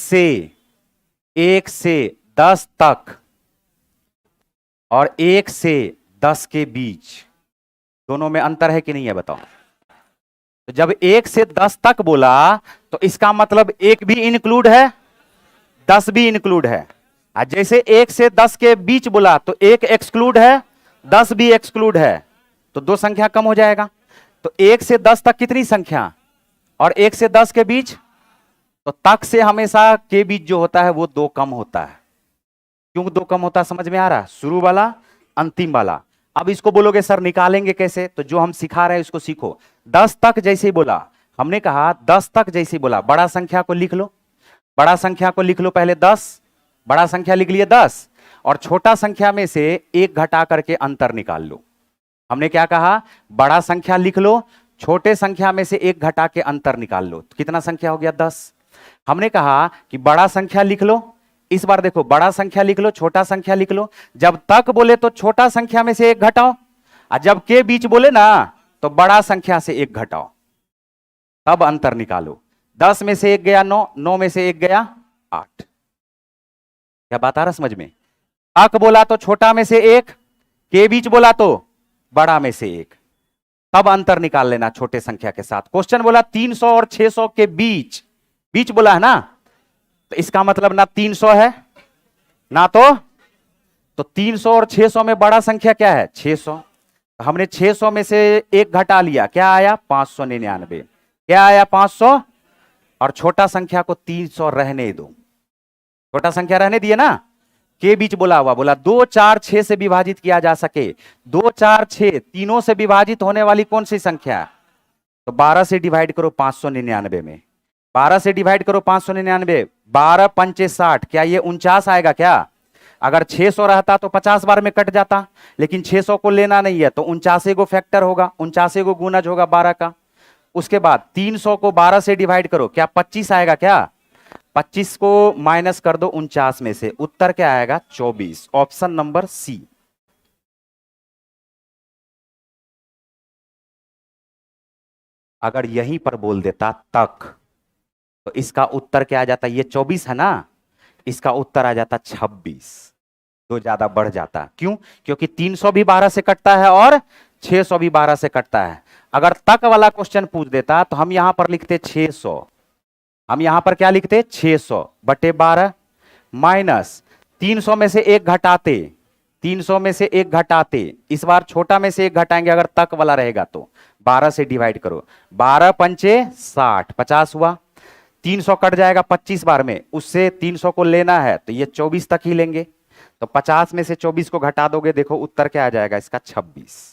से 10 तक और 1 से 10 के बीच दोनों में अंतर है कि नहीं है? बताओ। तो जब 1 से 10 तक बोला तो इसका मतलब 1 भी इंक्लूड है, 10 भी इंक्लूड है। आज जैसे 1 से 10 के बीच बोला तो 1 एक्सक्लूड है, 10 भी एक्सक्लूड है, तो 2 संख्या कम हो जाएगा। तो 1 से 10 तक कितनी संख्या? और 1 से 10 के बीच, तो तक से हमेशा के बीच जो होता है वो 2 कम होता है। क्यों 2 कम होता है? समझ में आ रहा? शुरू वाला, अंतिम वाला। अब इसको बोलोगे सर निकालेंगे कैसे? तो जो हम सिखा रहे हैं उसको सीखो। 10 तक जैसे ही बोला, हमने कहा 10 तक जैसे ही बोला, बड़ा संख्या को लिख लो, बड़ा संख्या को लिख लो पहले 10, बड़ा संख्या लिख लिए 10, और छोटा संख्या में से 1 घटा करके अंतर निकाल लो। हमने क्या कहा? बड़ा संख्या लिख लो, छोटे संख्या में से 1 घटा के अंतर निकाल लो। तो कितना संख्या हो गया? 10। हमने कहा कि बड़ा संख्या लिख लो, इस बार देखो बड़ा संख्या लिख लो, छोटा संख्या लिख लो। जब तक बोले तो छोटा संख्या में से 1 घटाओ, और जब के बीच बोले ना तो बड़ा संख्या से 1 घटाओ, तब अंतर निकालो। 10 में से 1 गया 9, 9 में से 1 गया 8। क्या बात आ रहा समझ में? तक बोला तो छोटा में से 1, के बीच बोला तो बड़ा में से 1, तब अंतर निकाल लेना छोटे संख्या के साथ। क्वेश्चन बोला 300 और 600 के बीच, बीच बोला है ना, तो इसका मतलब ना 300 है ना तो 300 और 600 में बड़ा संख्या क्या है? 600। तो हमने 600 में से 1 घटा लिया, क्या आया? 599। क्या आया? 500। और छोटा संख्या को 300 रहने दो, छोटा संख्या रहने दिए ना, के बीच बोला हुआ, बोला 2, 4, 6 से विभाजित किया जा सके। 2, 4, 6 तीनों से विभाजित होने वाली कौन सी संख्या है? तो 12 से डिवाइड करो 599 में, 12 से डिवाइड करो 599, 12 पंचे 60, क्या ये 49 आएगा क्या? अगर 600 रहता तो 50 बार में कट जाता, लेकिन 600 को लेना नहीं है तो 49 को फैक्टर होगा, 49 को गुणज होगा 12 का। उसके बाद 300 को 12 से डिवाइड करो, क्या 25 आएगा क्या? 25 को माइनस कर दो 49 में से, उत्तर क्या आएगा? 24। Option number C. अगर यहीं पर बोल देता तक तो इसका उत्तर क्या आ जाता? ये 24 है ना, इसका उत्तर आ जाता 26, तो ज्यादा बढ़ जाता। क्यों? क्योंकि 300 भी 12 से कटता है और 600 भी 12 से कटता है। अगर तक वाला क्वेश्चन पूछ देता तो हम यहां पर लिखते 600, हम यहां पर क्या लिखते? 600 बटे 12 माइनस 300 में से 1 घटाते, 300 में से 1 घटाते, इस बार छोटा में से 1 घटाएंगे अगर तक वाला रहेगा तो 12 से डिवाइड करो, 12 पंचे 60, 50 हुआ। 300 कट जाएगा 25 बार में, उससे 300 को लेना है तो ये 24 तक ही लेंगे, तो 50 में से 24 को घटा दोगे, देखो उत्तर क्या आ जाएगा इसका? 26।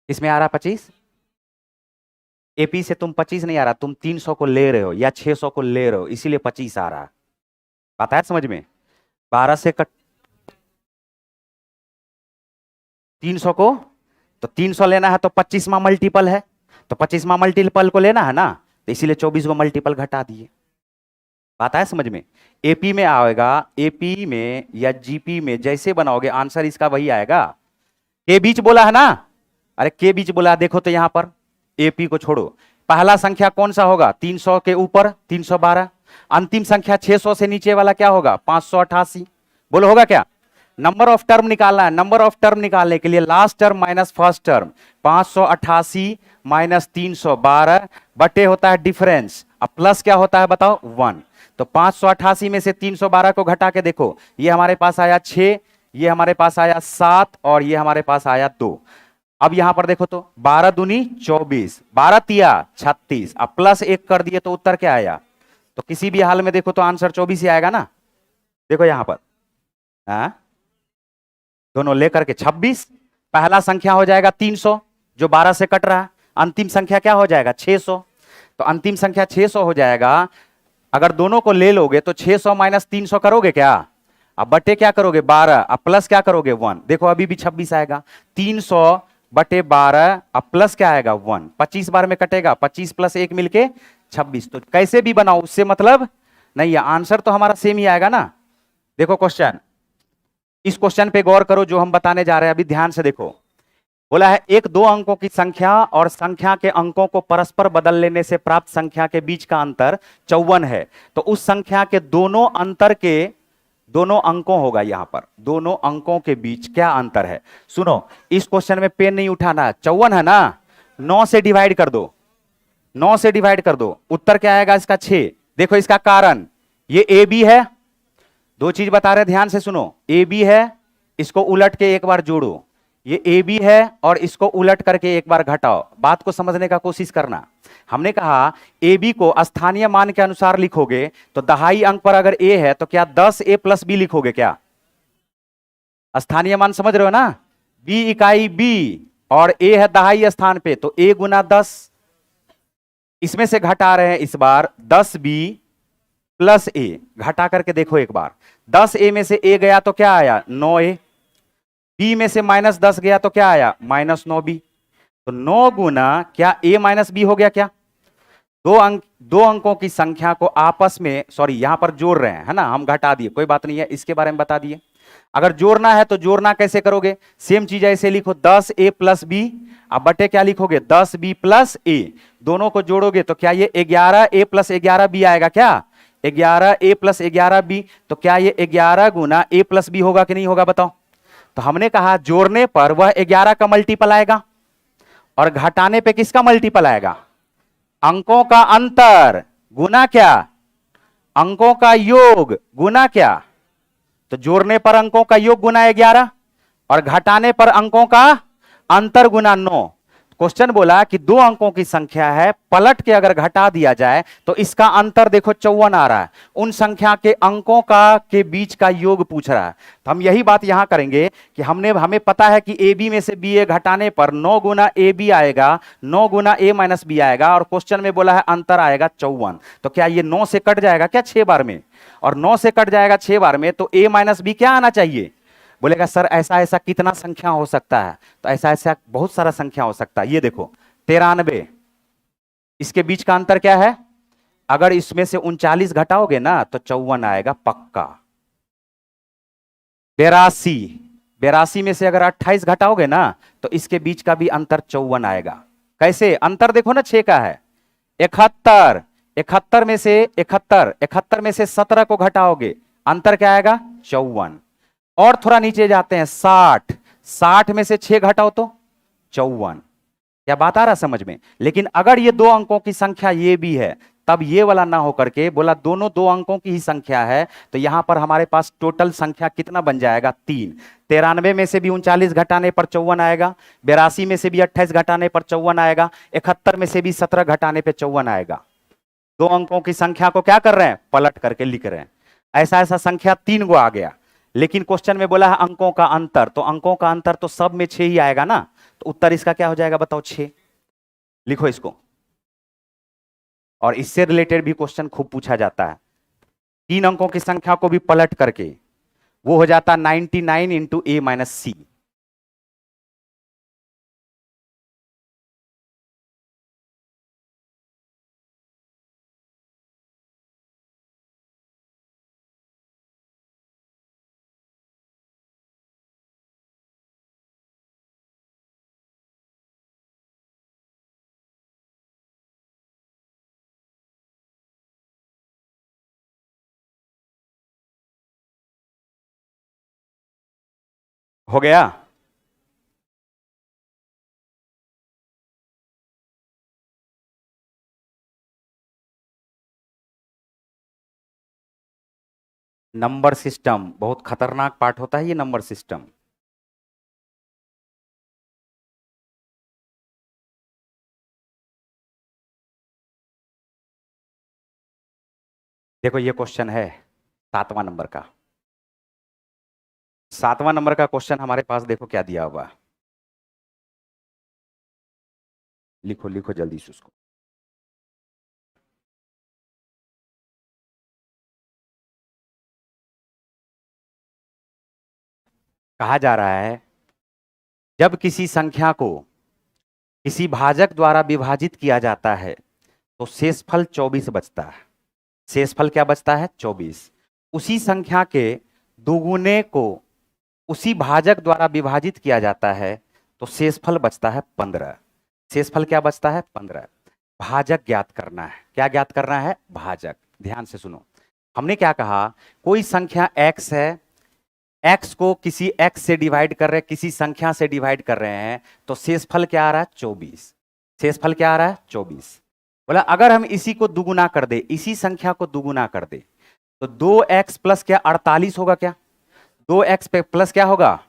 इसमें आ रहा 25, एपी से तुम 25 नहीं आ रहा, तुम 300 को ले रहे हो या 600 को ले रहे हो, इसीलिए 25 आ रहा। पता है समझ में? 12 से कट 300 को, तो 300 लेना है तो 25वां मल्टीपल है, तो 25वां मल्टीपल को लेना है ना, तो इसीलिए 24 को मल्टीपल घटा दिए। बात है समझ में? एपी में आएगा, एपी में या जीपी में जैसे बनाओगे आंसर इसका वही आएगा। के बीच बोला है ना, अरे के बीच बोला, देखो तो यहां पर एपी को छोड़ो, पहला संख्या कौन सा होगा? 300 के ऊपर 312, अंतिम संख्या 600 से नीचे वाला क्या होगा? 588। बोलो होगा क्या? नंबर ऑफ टर्म निकालना है, नंबर ऑफ टर्म निकालने के लिए last term minus first term, 588 minus 312 बटे होता है डिफरेंस, अब प्लस क्या होता है बताओ? 1। तो 588 में से 312 को घटा के देखो, ये हमारे पास आया 6, ये हमारे पास आया 7 और ये हमारे पास आया 2। अब यहां पर देखो तो 12 दूनी 24, 12 तिया 36, अब प्लस 1 कर दिए तो उत्तर क्या आया? तो किसी भी हाल में देखो तो आंसर 24 ही आएगा ना। देखो यहां पर दोनों लेकर के 26, पहला संख्या हो जाएगा 300 जो 12 से कट रहा है, अंतिम संख्या क्या हो जाएगा? 600, तो अंतिम संख्या 600 हो जाएगा। अगर दोनों को ले लोगे तो 600 माइनस 300 करोगे क्या? अब बटे क्या करोगे? 12, अब प्लस क्या करोगे? 1। देखो अभी भी 26 आएगा, 300 बटे 12, अब प्लस क्या आएगा? 1। 25 बार में कटेगा, 25 प्लस 1 मिलके 26। तो कैसे भी बनाओ उससे मतलब नहीं है, आंसर तो हमारा सेम ही आएगा ना। देखो क्वेश्चन, इस क्वेश्चन पे गौर करो जो हम बताने जा रहे हैं, अभी ध्यान से देखो। बोला है एक 2 अंकों की संख्या और संख्या के अंकों को परस्पर बदल लेने से प्राप्त संख्या के बीच का अंतर 54 है, तो उस संख्या के दोनों अंतर के दोनों अंकों होगा, यहां पर दोनों अंकों के बीच क्या अंतर है? सुनो, इस क्वेश्चन में पेन नहीं उठाना, 54 है ना, 9 से डिवाइड कर दो, 9 से डिवाइड कर दो, उत्तर क्या आएगा इसका? 6। देखो इसका कारण, ये ए बी है, दो चीज बता रहे ध्यान से सुनो, ए बी है, इसको उलट के एक बार जोड़ो, ये ए बी है और इसको उलट करके एक बार घटाओ, बात को समझने का कोशिश करना। हमने कहा ए बी को स्थानीय मान के अनुसार लिखोगे तो दहाई अंक पर अगर ए है तो क्या 10 ए प्लस बी लिखोगे क्या? स्थानीय मान समझ रहे हो ना, बी इकाई बी और ए है दहाई स्थान पे, तो ए गुना 10, इसमें से घटा रहे हैं इस बार 10 बी प्लस ए, घटा करके देखो एक बार, 10 ए में से ए गया तो क्या आया? 9 ए, बी में से माइनस 10 गया तो क्या आया? माइनस 9 बी, तो 9 गुना क्या ए माइनस बी हो गया क्या? दो अंकों की संख्या को आपस में, सॉरी यहां पर जोड़ रहे हैं है ना, हम घटा दिए, कोई बात नहीं है, इसके बारे में बता दिए। अगर जोड़ना है तो जोड़ना कैसे करोगे, सेम चीज ऐसे लिखो 10a प्लस बी, अब बटे क्या लिखोगे 10b प्लस ए, दोनों को जोड़ोगे तो क्या ये 11a प्लस 11b आएगा, क्या 11a प्लस 11b, तो क्या ये 11 गुना a प्लस बी होगा कि नहीं होगा बताओ। तो हमने कहा जोड़ने पर वह 11 का मल्टीपल आएगा और घटाने पे किसका मल्टीपल आएगा, अंकों का अंतर गुना क्या, अंकों का योग गुना क्या, तो जोड़ने पर अंकों का योग गुना 11 और घटाने पर अंकों का अंतर गुना 9। क्वेश्चन बोला कि दो अंकों की संख्या है, पलट के अगर घटा दिया जाए तो इसका अंतर देखो 54 आ रहा है, उन संख्या के अंकों का के बीच का योग पूछ रहा है। तो हम यही बात यहां करेंगे कि हमें पता है कि ए बी में से बी ए घटाने पर 9 गुना ए बी आएगा, 9 गुना ए माइनस बी आएगा, और क्वेश्चन में बोला है अंतर आएगा 54। तो क्या ये 9 से कट जाएगा क्या 6 बार में, और 9 से कट जाएगा 6 बार में, तो ए माइनस बी क्या आना चाहिए। बोलेगा सर ऐसा ऐसा कितना संख्या हो सकता है, तो ऐसा ऐसा बहुत सारा संख्या हो सकता है। ये देखो 93, इसके बीच का अंतर क्या है, अगर इसमें से 39 घटाओगे ना तो 54 आएगा पक्का। 82 में से अगर 28 घटाओगे ना तो इसके बीच का भी अंतर 54 आएगा। कैसे अंतर देखो ना 6 का है। 71 में से 17 को घटाओगे अंतर क्या आएगा 54। और थोड़ा नीचे जाते हैं 60 में से 6 घटाओ तो 54। क्या बात आ रहा समझ में। लेकिन अगर ये दो अंकों की संख्या ये भी है तब ये वाला ना होकर के बोला दोनों दो अंकों की ही संख्या है, तो यहां पर हमारे पास टोटल संख्या कितना बन जाएगा 3। 93 में से भी 39 घटाने पर 54 आएगा, 82 में से भी 28 घटाने पर 54 आएगा, 71 में से भी 17 घटाने पर 54 आएगा। दो अंकों की संख्या को क्या कर रहे हैं पलट करके लिख रहे हैं। ऐसा ऐसा संख्या 3 गो आ गया, लेकिन क्वेश्चन में बोला है अंकों का अंतर, तो अंकों का अंतर तो सब में 6 ही आएगा ना, तो उत्तर इसका क्या हो जाएगा बताओ 6। लिखो इसको। और इससे रिलेटेड भी क्वेश्चन खूब पूछा जाता है, 3 अंकों की संख्या को भी पलट करके वो हो जाता 99 इंटू ए माइनस सी। हो गया। नंबर सिस्टम बहुत खतरनाक पार्ट होता है ये नंबर सिस्टम। देखो ये क्वेश्चन है 7वां नंबर का। 7वां नंबर का क्वेश्चन हमारे पास देखो क्या दिया हुआ है। लिखो लिखो जल्दी से उसको। कहा जा रहा है जब किसी संख्या को किसी भाजक द्वारा विभाजित किया जाता है तो शेषफल 24 बचता है। शेषफल क्या बचता है 24। उसी संख्या के दोगुने को उसी भाजक द्वारा विभाजित किया जाता है तो शेषफल बचता है 15। शेषफल क्या बचता है 15। भाजक ज्ञात करना है। क्या ज्ञात करना है भाजक। ध्यान से सुनो, हमने क्या कहा कोई संख्या x है, x को किसी x से डिवाइड कर रहे हैं, किसी संख्या से डिवाइड कर रहे हैं, तो शेषफल क्या आ रहा है 24। शेषफल क्या आ रहा है 24। बोला अगर हम इसी को दुगुना कर दे, इसी संख्या को दुगुना कर दे तो 2x प्लस क्या 48 होगा क्या, 2x पे प्लस क्या होगा,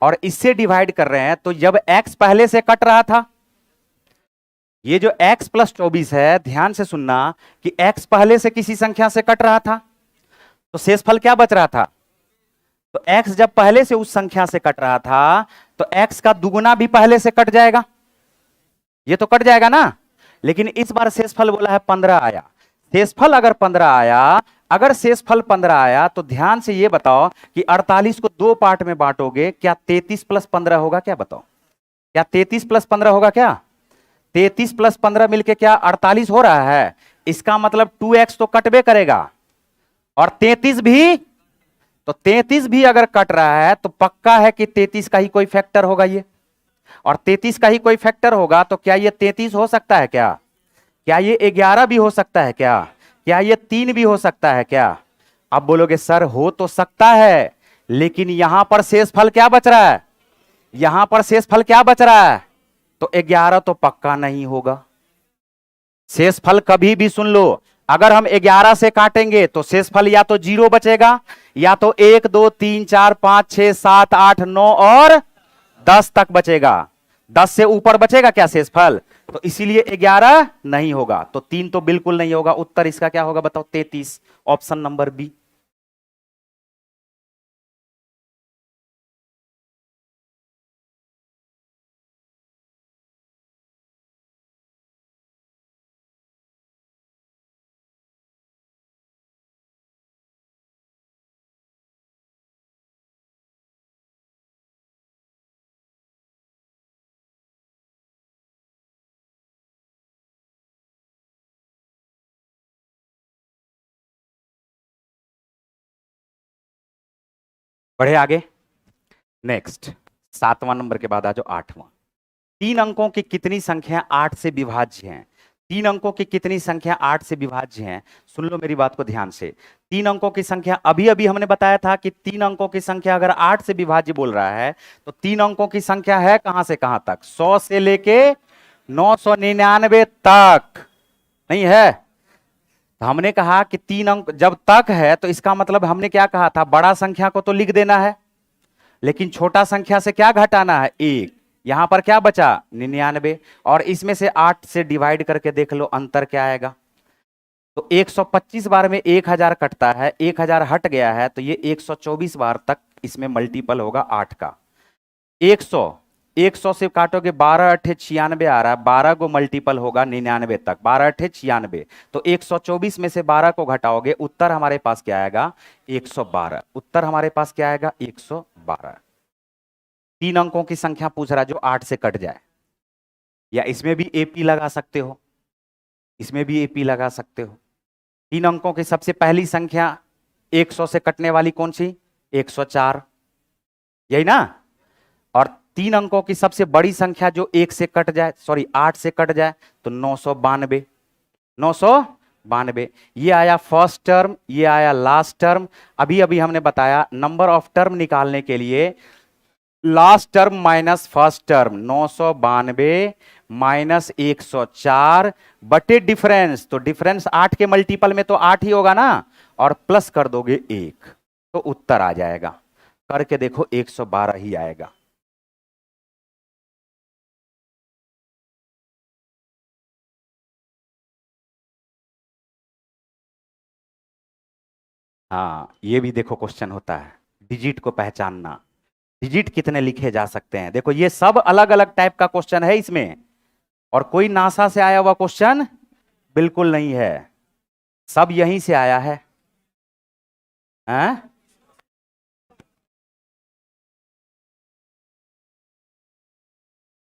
और इससे डिवाइड कर रहे हैं तो जब x पहले से कट रहा था, ये जो x प्लस 24 है ध्यान से सुनना कि x पहले से किसी संख्या से कट रहा था तो शेषफल क्या बच रहा था, तो x जब पहले से उस संख्या से कट रहा था तो x का दुगुना भी पहले से कट जाएगा, ये तो कट जाएगा ना। लेकिन इस बार शेषफल बोला है 15 आया। शेषफल अगर 15 आया, अगर शेषफल 15 आया तो ध्यान से ये बताओ कि 48 को दो पार्ट में बांटोगे, क्या 33 प्लस 15 होगा क्या बताओ, क्या 33 प्लस 15 होगा क्या, 33 प्लस 15 मिलके क्या 48 हो रहा है। इसका मतलब 2x तो कटबे करेगा और 33 भी, तो 33 भी अगर कट रहा है तो पक्का है कि 33 का ही कोई फैक्टर होगा ये, और 33 का ही कोई फैक्टर होगा तो क्या ये 33 हो सकता है क्या? क्या ये 11 भी हो सकता है क्या? क्या ये 3 भी हो सकता है क्या? अब बोलोगे सर हो तो सकता है, लेकिन यहां पर शेषफल क्या बच रहा है? यहां पर शेषफल क्या बच रहा है? तो 11 तो पक्का नहीं होगा। शेषफल कभी भी सुन लो, अगर हम 11 से काटेंगे तो शेषफल या तो 0 बचेगा, या तो 1 2 3 4 5 6 7 8 9 और 10 तक बचेगा। 10 से ऊपर बचेगा क्या शेषफल? तो इसीलिए 11 नहीं होगा, तो 3 तो बिल्कुल नहीं होगा। उत्तर इसका क्या होगा बताओ? 33, ऑप्शन नंबर बी। बढ़े आगे। नेक्स्ट, 7वां नंबर के बाद आ जाओ 8वां। 3 अंकों की कितनी संख्या 8 से विभाज्य है? 3 अंकों की कितनी संख्या 8 से विभाज्य है? सुन लो मेरी बात को ध्यान से। 3 अंकों की संख्या, अभी अभी हमने बताया था कि 3 अंकों की संख्या अगर 8 से विभाज्य बोल रहा है तो 3 अंकों की संख्या है कहां से कहां तक? 100 से लेके 999 तक, नहीं है? तो हमने कहा कि 3 अंक जब तक है तो इसका मतलब हमने क्या कहा था? बड़ा संख्या को तो लिख देना है, लेकिन छोटा संख्या से क्या घटाना है? 1। यहां पर क्या बचा? 99। और इसमें से 8 से डिवाइड करके देख लो अंतर क्या आएगा। तो 125 बार में 1000 कटता है, 1000 हट गया है, तो ये 124 बार तक इसमें मल्टीपल होगा 8 का। 100, 100 से काटोगे 12 अठे 96 आ रहा है, 12 को मल्टीपल होगा 99 तक, 12 अठे 96। तो 124 में से 12 को घटाओगे, उत्तर हमारे पास क्या आएगा? 112। उत्तर हमारे पास क्या आएगा? 112। 3 अंकों की संख्या पूछ रहा है जो 8 से कट जाए, या इसमें भी एपी लगा सकते हो, इसमें भी एपी लगा सकते हो। 3 अंकों की सबसे पहली संख्या 100 से कटने वाली कौन सी? 104, यही ना? और 3 अंकों की सबसे बड़ी संख्या जो 1 से कट जाए, सॉरी 8 से कट जाए, तो 992। 992, ये आया फर्स्ट टर्म, ये आया लास्ट टर्म। अभी अभी हमने बताया नंबर ऑफ टर्म निकालने के लिए last term minus first term, 992 minus 104 बटे डिफरेंस, तो डिफरेंस 8 के मल्टीपल में तो 8 ही होगा ना, और प्लस कर दोगे 1, तो उत्तर आ जाएगा। करके देखो 112 ही आएगा। हाँ, ये भी देखो क्वेश्चन होता है, डिजिट को पहचानना। डिजिट कितने लिखे जा सकते हैं? देखो ये सब अलग अलग टाइप का क्वेश्चन है इसमें, और कोई नासा से आया हुआ क्वेश्चन बिल्कुल नहीं है, सब यहीं से आया है। हैं?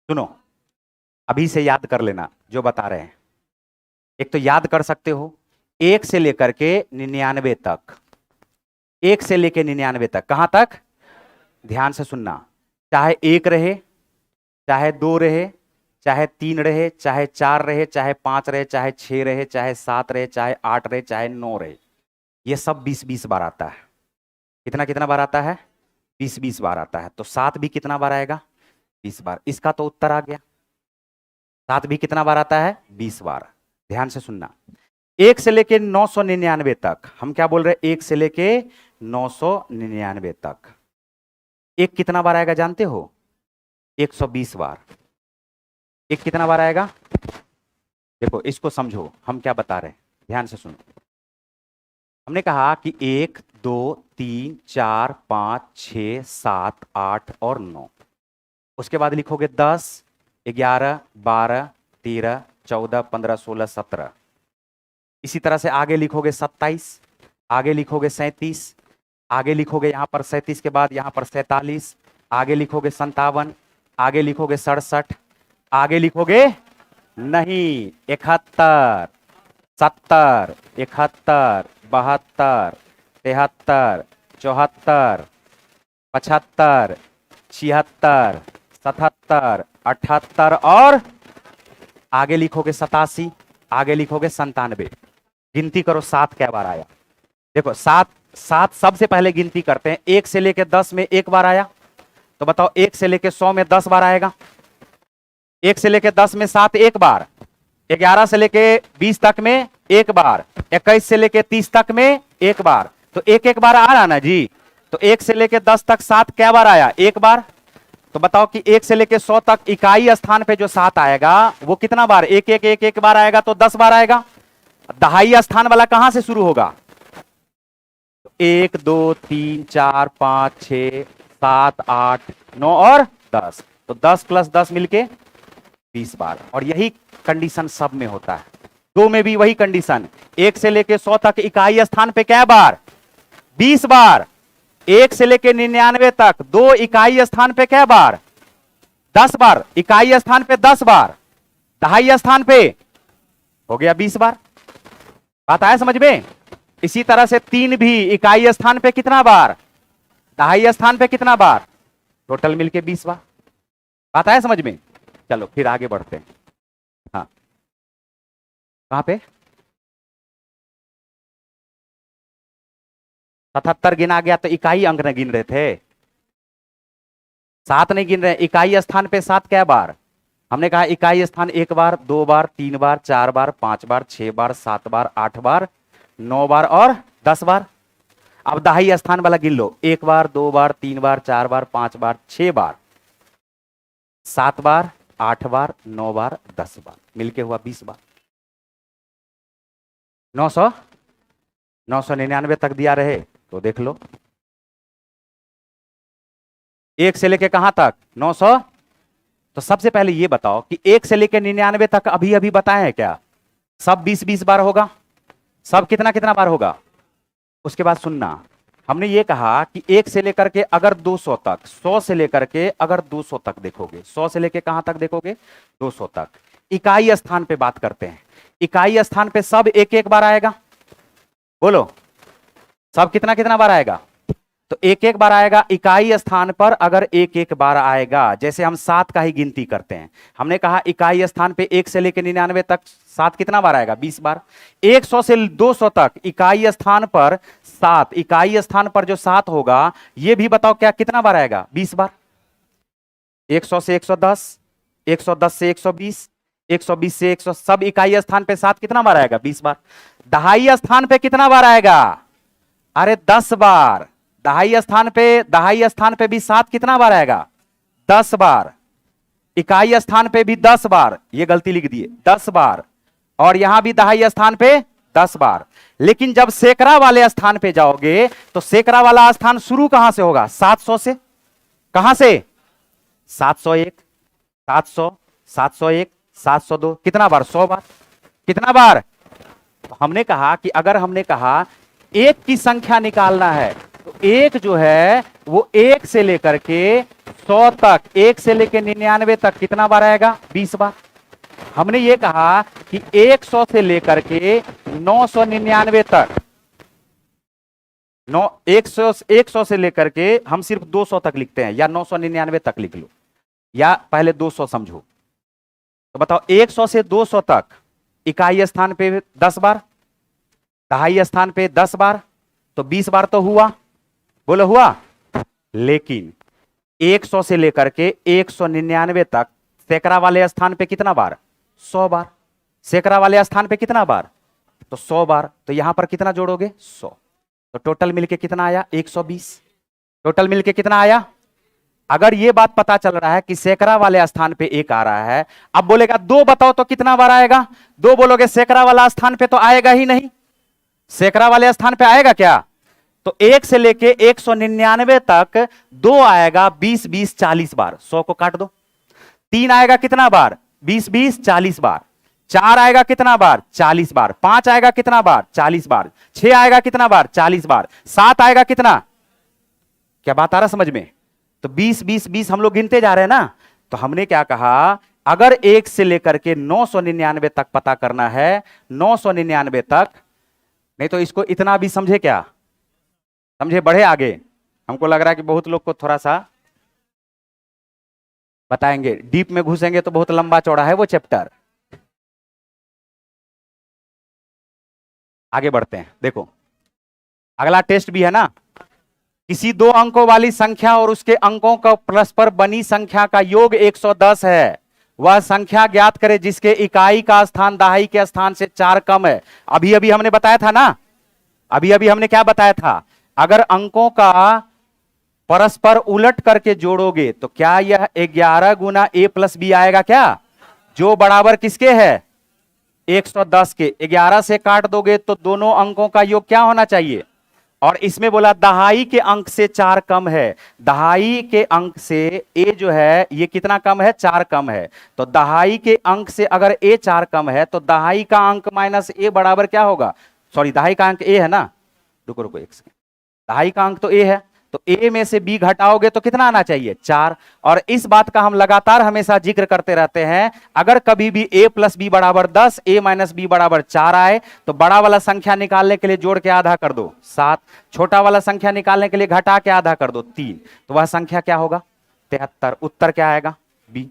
सुनो, अभी से याद कर लेना जो बता रहे हैं। एक तो याद कर सकते हो 1 से लेकर के 99 तक, 1 से लेकर 99 तक, कहां तक? ध्यान से सुनना, चाहे 1 रहे, चाहे 2 रहे, चाहे 3 रहे, चाहे 4 रहे, चाहे 5 रहे, चाहे 6 रहे, चाहे 7 रहे, चाहे 8 रहे, चाहे 9 रहे, ये सब 20-20 बार आता है। कितना कितना बार आता है? 20-20 बार आता है। तो 7 भी कितना बार आएगा? 20 बार। इसका तो उत्तर आ गया। 7 भी कितना बार आता है? 20 बार। ध्यान से सुनना, 1 से लेके 999 तक, हम क्या बोल रहे हैं? 1 से लेके 999 तक, एक कितना बार आएगा जानते हो? 120 बार। एक कितना बार आएगा? देखो इसको समझो हम क्या बता रहे हैं, ध्यान से सुनो। हमने कहा कि 1 2 3 4 5 6 7 8 और 9, उसके बाद लिखोगे 10 11 12 13 14 15 16 17। इसी तरह से आगे लिखोगे 27, आगे लिखोगे 37, आगे लिखोगे यहां पर 37 के बाद यहां पर 47, आगे लिखोगे 57, आगे लिखोगे 67, आगे लिखोगे नहीं 71, 70, 71, 72, 73, 74, 75, 76, 77, 78 और आगे लिखोगे 87, आगे लिखोगे 97। गिनती करो 7 क्या बार आया। देखो 7 7 सबसे पहले गिनती करते हैं, 1 से लेके 10 में एक बार आया, तो बताओ 1 से लेके 100 में 10 बार आएगा। 1 से लेके 10 में 7 एक बार, 11 से लेके 20 तक में एक बार, 21 से लेके 30 तक में एक बार, तो एक एक बार आ रहा ना जी। तो 1 से लेके 10 तक 7 क्या बार आया, एक बार। तो बताओ कि 1 से लेके 100 तक इकाई स्थान पे जो 7 आएगा वो कितना बार, एक एक एक एक बार आएगा, तो 10 बार आएगा। दहाई स्थान वाला कहां से शुरू होगा, 1 2 3 4 5 6 7 8 9 और 10, तो 10 + 10 मिलके 20 बार। और यही कंडीशन सब में होता है, 2 में भी वही कंडीशन। 1 से लेके 100 तक इकाई स्थान पे क्या बार, 20 बार। 1 से लेके 99 तक 2 इकाई स्थान पे क्या बार, 10 बार। इकाई स्थान पे 10 बार, दहाई स्थान पे हो गया 20 बार। बात आया समझ में। इसी तरह से 3 भी इकाई स्थान पे कितना बार, दहाई स्थान पे कितना बार, टोटल मिलके 20 बार। बात आया समझ में। चलो फिर आगे बढ़ते हैं। हाँ कहां पे, 77 गिना गया, तो इकाई अंक न गिन रहे थे, 7 नहीं गिन रहे। इकाई स्थान पे 7 क्या बार, हमने कहा इकाई स्थान 1 बार, 2 बार, 3 बार, 4 बार, 5 बार, 6 बार, 7 बार, 8 बार, 9 बार और 10 बार। अब दहाई स्थान वाला गिन लो, 1 बार, 2 बार, 3 बार, 4 बार, 5 बार, 6 बार, 7 बार, 8 बार, 9 बार, 10 बार, मिलके हुआ 20 बार। 999 तक दिया रहे तो देख लो, 1 से लेके कहां तक, 900। तो सबसे पहले ये बताओ कि 1 से लेके 99 तक अभी अभी बताए हैं क्या, सब 20-20 बार होगा, सब कितना कितना बार होगा। उसके बाद सुनना, हमने ये कहा कि 1 से लेकर के अगर 200 तक, 100 से लेकर के अगर 200 तक देखोगे, 100 से लेके कहां तक देखोगे, 200 तक। इकाई स्थान पे बात करते हैं, इकाई स्थान पे सब एक एक बार आएगा, बोलो सब कितना कितना बार आएगा, तो एक एक बार आएगा। इकाई स्थान पर अगर एक एक बार आएगा, जैसे हम 7 का ही गिनती करते हैं, हमने कहा इकाई स्थान पे 1 से लेकर 99 तक 7 कितना बार आएगा, 20 बार। 100 से 200 तक इकाई स्थान पर 7, इकाई स्थान पर जो 7 होगा ये भी बताओ क्या कितना बार आएगा, 20 बार। 100 से 110, 110 से 120, 120 से 100, सब इकाई स्थान पे 7 कितना बार आएगा, 20 बार। दहाई स्थान पे कितना बार आएगा, अरे 10 बार। दहाई स्थान पे भी 7 कितना बार आएगा, 10 बार। इकाई स्थान पे भी 10 बार, ये गलती लिख दिए, 10 बार। और यहां भी दहाई स्थान पे 10 बार। लेकिन जब सैकड़ा वाले स्थान पे जाओगे तो सैकड़ा वाला स्थान शुरू कहां से होगा, 700 से। कहां से, 701, 700, 701, 702, कितना बार, 100 बार। कितना बार, तो हमने कहा कि अगर हमने कहा एक की संख्या निकालना है तो एक जो है वो 1 से लेकर के 100 तक, 1 से लेकर 99 तक कितना बार आएगा, 20 बार। हमने ये कहा कि 100 से लेकर के 999 तक, 100 से लेकर के हम सिर्फ 200 तक लिखते हैं, या 999 तक लिख लो, या पहले 200 समझो। तो बताओ 100 से 200 तक इकाई स्थान पे 10 बार, दहाई स्थान पे 10 बार, तो 20 बार तो हुआ, बोलो हुआ। लेकिन 100 से लेकर के 199 तक सैकड़ा वाले स्थान पे कितना बार, 100 बार। सैकड़ा वाले स्थान पे कितना बार, तो 100 बार। तो यहां पर कितना जोड़ोगे, 100, तो टोटल मिलके कितना आया, 120। टोटल मिलके कितना आया। अगर ये बात पता चल रहा है कि सैकड़ा वाले स्थान पे 1 आ रहा है, अब बोलेगा 2 बताओ तो कितना बार आएगा, 2 बोलोगे सैकड़ा वाला स्थान पे तो आएगा ही नहीं। सैकड़ा वाले स्थान पे आएगा क्या, तो 1 से लेके 199 तक 2 आएगा, 20 20 40 बार, 100 को काट दो। 3 आएगा कितना बार, 20 20 40 बार। 4 आएगा कितना बार, 40 बार। 5 आएगा कितना बार, 40 बार। 6 आएगा कितना बार, 40 बार। 7 आएगा कितना, क्या बात आ रहा समझ में। तो 20 20 20 हम लोग गिनते जा रहे हैं ना। तो हमने क्या कहा, अगर 1 से लेकर के 999 तक पता करना है, 999 तक, नहीं तो इसको इतना भी समझे क्या, समझे? बढ़े आगे? हमको लग रहा है कि बहुत लोग को थोड़ा सा बताएंगे, डीप में घुसेंगे तो बहुत लंबा चौड़ा है वो चैप्टर। आगे बढ़ते हैं। देखो अगला टेस्ट भी है ना। किसी दो अंकों वाली संख्या और उसके अंकों का परस्पर बनी संख्या का योग 110 है। वह संख्या ज्ञात करे जिसके इकाई का स्थान दहाई के स्थान से 4 कम है। अभी अभी हमने बताया था ना, अभी अभी हमने क्या बताया था, अगर अंकों का परस्पर उलट करके जोड़ोगे तो क्या यह 11 गुना ए प्लस बी आएगा क्या, जो बराबर किसके है 110 के। 11 से काट दोगे तो दोनों अंकों का योग क्या होना चाहिए, और इसमें बोला दहाई के अंक से 4 कम है। दहाई के अंक से ए जो है ये कितना कम है, 4 कम है। तो दहाई के अंक से अगर ए 4 कम है तो दहाई का अंक माइनस ए बराबर क्या होगा, सॉरी दहाई का अंक ए है ना, रुको रुको एक सेकंड, दहाई का अंक तो ए है, तो ए में से बी घटाओगे तो कितना आना चाहिए 4। और इस बात का हम लगातार हमेशा जिक्र करते रहते हैं, अगर कभी भी a प्लस बी बराबर 10, a माइनस बी बराबर 4 आए तो बड़ा वाला संख्या निकालने के लिए जोड़ के आधा कर दो 7, छोटा वाला संख्या निकालने के लिए घटा के आधा कर दो 3, तो वह संख्या क्या होगा 73। उत्तर क्या आएगा बी।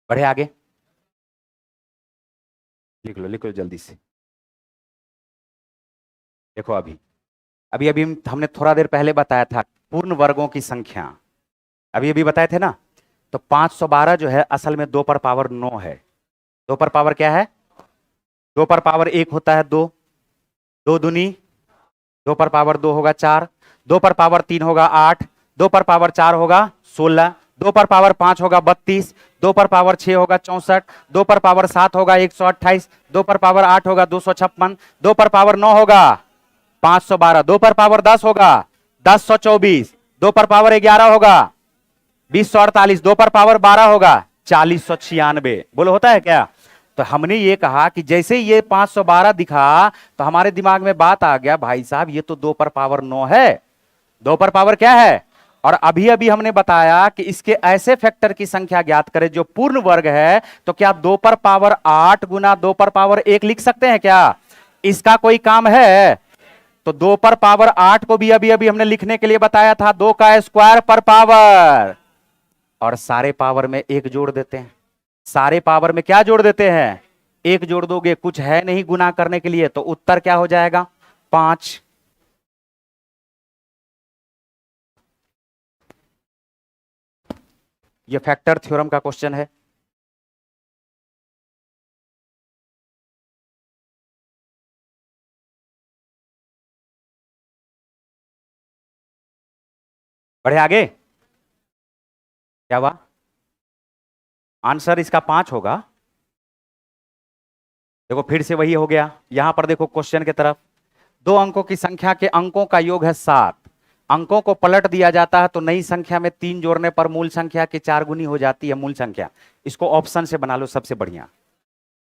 बढ़े आगे, लिख लो जल्दी से। देखो अभी अभी अभी हमने थोड़ा देर पहले बताया था पूर्ण वर्गों की संख्या, अभी अभी बताए थे ना। तो 512 जो है असल में 2 पर पावर 9 है। 2 पर पावर क्या है, 2 पर पावर 1 होता है 2, 2 दूनी 2 पर पावर 2 होगा 4, 2 पर पावर 3 होगा 8, 2 पर पावर 4 होगा 16, 2 पर पावर 5 होगा 32, 2 पर पावर 6 होगा 64, 2 पर पावर 7 होगा 128, 2 पर पावर 8 होगा 256, 2 पर पावर 9 होगा 512, 2 पर पावर 10 होगा 1024, 2 पर पावर 11 होगा 2048, 2 पर पावर 12 होगा 4096। बोलो होता है क्या। तो हमने ये कहा कि जैसे ये 512 दिखा तो हमारे दिमाग में बात आ गया, भाई साहब ये तो 2 पर पावर 9 है, 2 पर पावर क्या है। और अभी अभी हमने बताया कि इसके ऐसे फैक्टर की संख्या ज्ञात करें जो पूर्ण वर्ग है, तो क्या 2 पर पावर 8 गुना 2 पर पावर 1 लिख सकते हैं क्या, इसका कोई काम है। तो 2 पर पावर 8 को भी अभी अभी हमने लिखने के लिए बताया था 2 का स्क्वायर पर पावर, और सारे पावर में 1 जोड़ देते हैं। सारे पावर में क्या जोड़ देते हैं, 1 जोड़ दोगे, कुछ है नहीं गुना करने के लिए, तो उत्तर क्या हो जाएगा 5। ये फैक्टर थ्योरम का क्वेश्चन है। बढ़े आगे, क्या हुआ, आंसर इसका 5 होगा। देखो फिर से वही हो गया, यहां पर देखो क्वेश्चन की तरफ, 2 अंकों की संख्या के अंकों का योग है 7, अंकों को पलट दिया जाता है तो नई संख्या में 3 जोड़ने पर मूल संख्या की 4 गुनी हो जाती है मूल संख्या। इसको ऑप्शन से बना लो सबसे बढ़िया।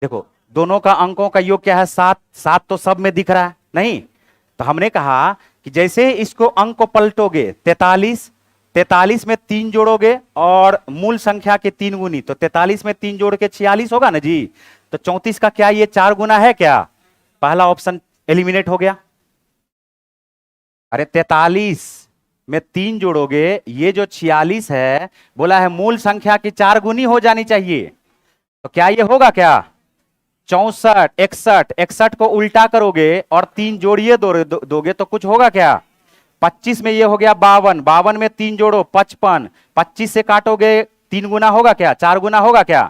देखो दोनों का अंकों का योग क्या है 7, 7 तो सब में दिख रहा है नहीं, तो हमने कहा कि जैसे इसको अंक को पलटोगे 43, 43 में 3 जोड़ोगे और मूल संख्या के 3 गुनी, तो 43 में 3 जोड़ के 46 होगा ना जी। तो 34 का क्या ये 4 गुना है क्या, पहला ऑप्शन एलिमिनेट हो गया। अरे 43 में 3 जोड़ोगे, ये जो 46 है बोला है मूल संख्या की 4 गुनी हो जानी चाहिए, तो क्या ये होगा क्या 64, 61, 61 को उल्टा करोगे और 3 जोड़िए दोगे तो कुछ होगा क्या, 25 में ये हो गया 52, 52 में 3 जोड़ो 55, 25 से काटोगे 3 गुना होगा क्या, 4 गुना होगा क्या।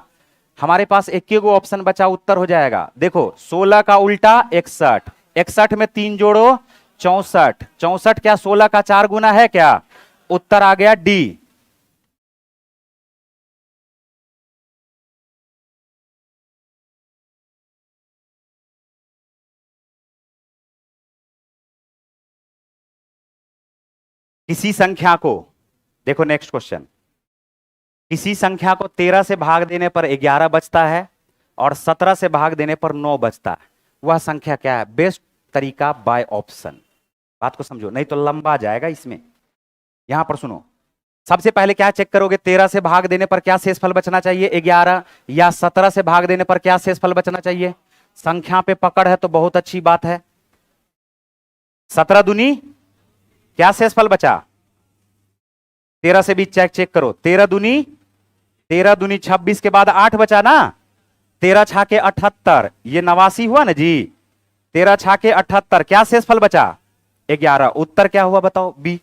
हमारे पास एक ही ऑप्शन बचा, उत्तर हो जाएगा। देखो 16 का उल्टा 61, 61 में 3 जोड़ो 64, 64 क्या 16 का 4 गुना है क्या, उत्तर आ गया डी। किसी संख्या को, देखो नेक्स्ट क्वेश्चन, किसी संख्या को 13 से भाग देने पर 11 बचता है और 17 से भाग देने पर 9 बचता है। वह संख्या क्या है? बेस्ट तरीका बाय ऑप्शन। बात को समझो, नहीं तो लंबा जाएगा इसमें। यहां पर सुनो, सबसे पहले क्या चेक करोगे? 13 से भाग देने पर क्या शेषफल बचना चाहिए? 11, या 17 से भाग देने पर क्या शेषफल बचना चाहिए? संख्या पे पकड़ है तो बहुत अच्छी बात है। 17 दूनी क्या शेषफल बचा? 13 से भी चेक करो। 13 दूनी 26 के बाद 8 बचा ना। 13 छाके 78, ये 89 हुआ ना जी। 13 छाके 78, क्या शेषफल बचा? 11। उत्तर क्या हुआ बताओ? बी।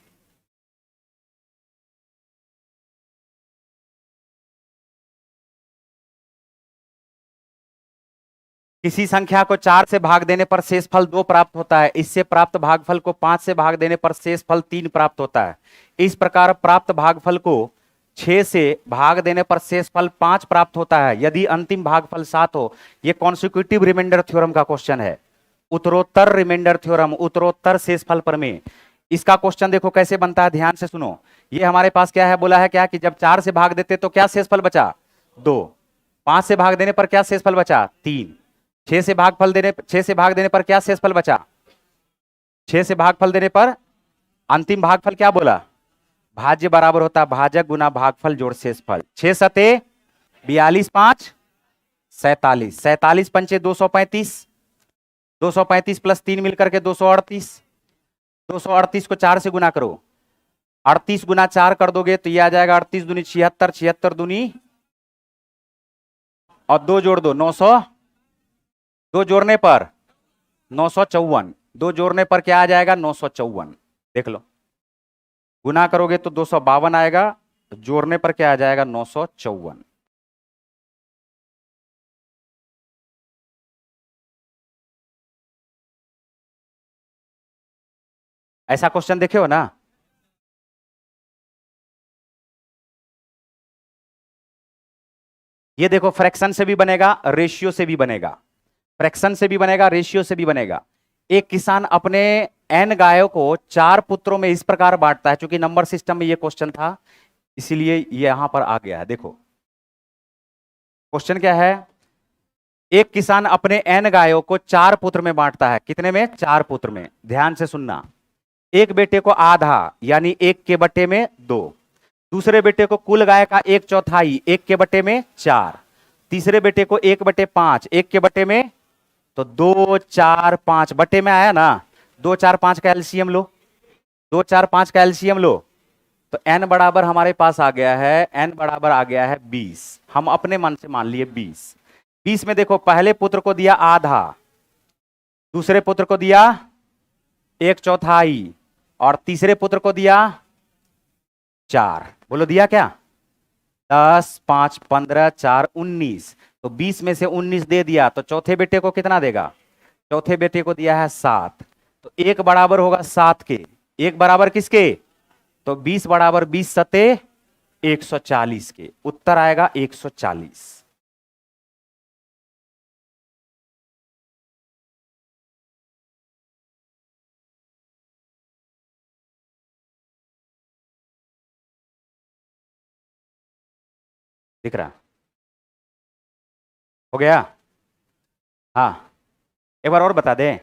किसी संख्या को 4 से भाग देने पर शेषफल 2 प्राप्त होता है। इससे प्राप्त भागफल को 5 से भाग देने पर शेषफल 3 प्राप्त होता है। इस प्रकार प्राप्त भागफल को 6 से भाग देने पर शेषफल 5 प्राप्त होता है यदि अंतिम भागफल 7 हो। यह कॉन्सिक्यूटिव रिमाइंडर थ्योरम का क्वेश्चन है। उत्तरोत्तर रिमाइंडर थ्योरम, उत्तरोत्तर शेषफल प्रमेय। इसका क्वेश्चन देखो कैसे बनता है, ध्यान से सुनो। ये हमारे पास क्या है, बोला है क्या कि जब 4 से भाग देते तो क्या शेषफल बचा? 2। 5 से भाग देने पर क्या शेषफल बचा? 3। 6 से भाग देने पर क्या शेषफल बचा? 6 से भागफल देने पर अंतिम भागफल क्या बोला? भाज्य बराबर होता है भाजक गुना भागफल जोड़ शेषफल। 6 सते 42, 5 47, 47 पंचे 235, 235 प्लस 3 मिलकर के 238। 238 को 4 से गुना करो। 38 गुना 4 कर दोगे तो ये आ जाएगा 38 दूनी 76, 76 दूनी और 2 जोड़ दो 900, 2 जोड़ने पर 954, 2 जोड़ने पर क्या आ जाएगा? 954। देख लो, गुना करोगे तो 252 आएगा, जोड़ने पर क्या आ जाएगा? 954। ऐसा क्वेश्चन देखे हो ना? ये देखो, फ्रैक्शन से भी बनेगा, रेशियो से भी बनेगा। फ्रैक्शन से भी बनेगा, रेशियो से भी बनेगा। एक किसान अपने n गायों को 4 पुत्रों में इस प्रकार बांटता है। क्योंकि नंबर सिस्टम में ये क्वेश्चन था, इसीलिए ये यहां पर आ गया है। देखो क्वेश्चन क्या है, एक किसान अपने n गायों को 4 पुत्र में बांटता है। कितने में? 4 पुत्र में। ध्यान से सुनना, एक बेटे को आधा यानी 1 के बटे में 2, दूसरे बेटे को कुल गाय का 1/4 1 के बटे में 4, तीसरे बेटे को 1/5 1 के बटे में, तो 2 4 5 बटे में आया ना। 2 4 5 का एलसीएम लो, 2 4 5 का एलसीएम लो, तो n बराबर हमारे पास आ गया है, n बराबर आ गया है 20। हम अपने मन से मान लिए 20। 20 में देखो, पहले पुत्र को दिया आधा, दूसरे पुत्र को दिया 1/4 और तीसरे पुत्र को दिया 4। बोलो दिया क्या? 10 5 15 4 19। तो 20 में से 19 दे दिया, तो चौथे बेटे को कितना देगा? चौथे बेटे को दिया है 7। तो 1 बराबर होगा 7 के। 1 बराबर किसके? तो 20 बराबर 20 सते 140 के। उत्तर आएगा 140। दिख रहा? हो गया? हाँ, एक बार और बता दें।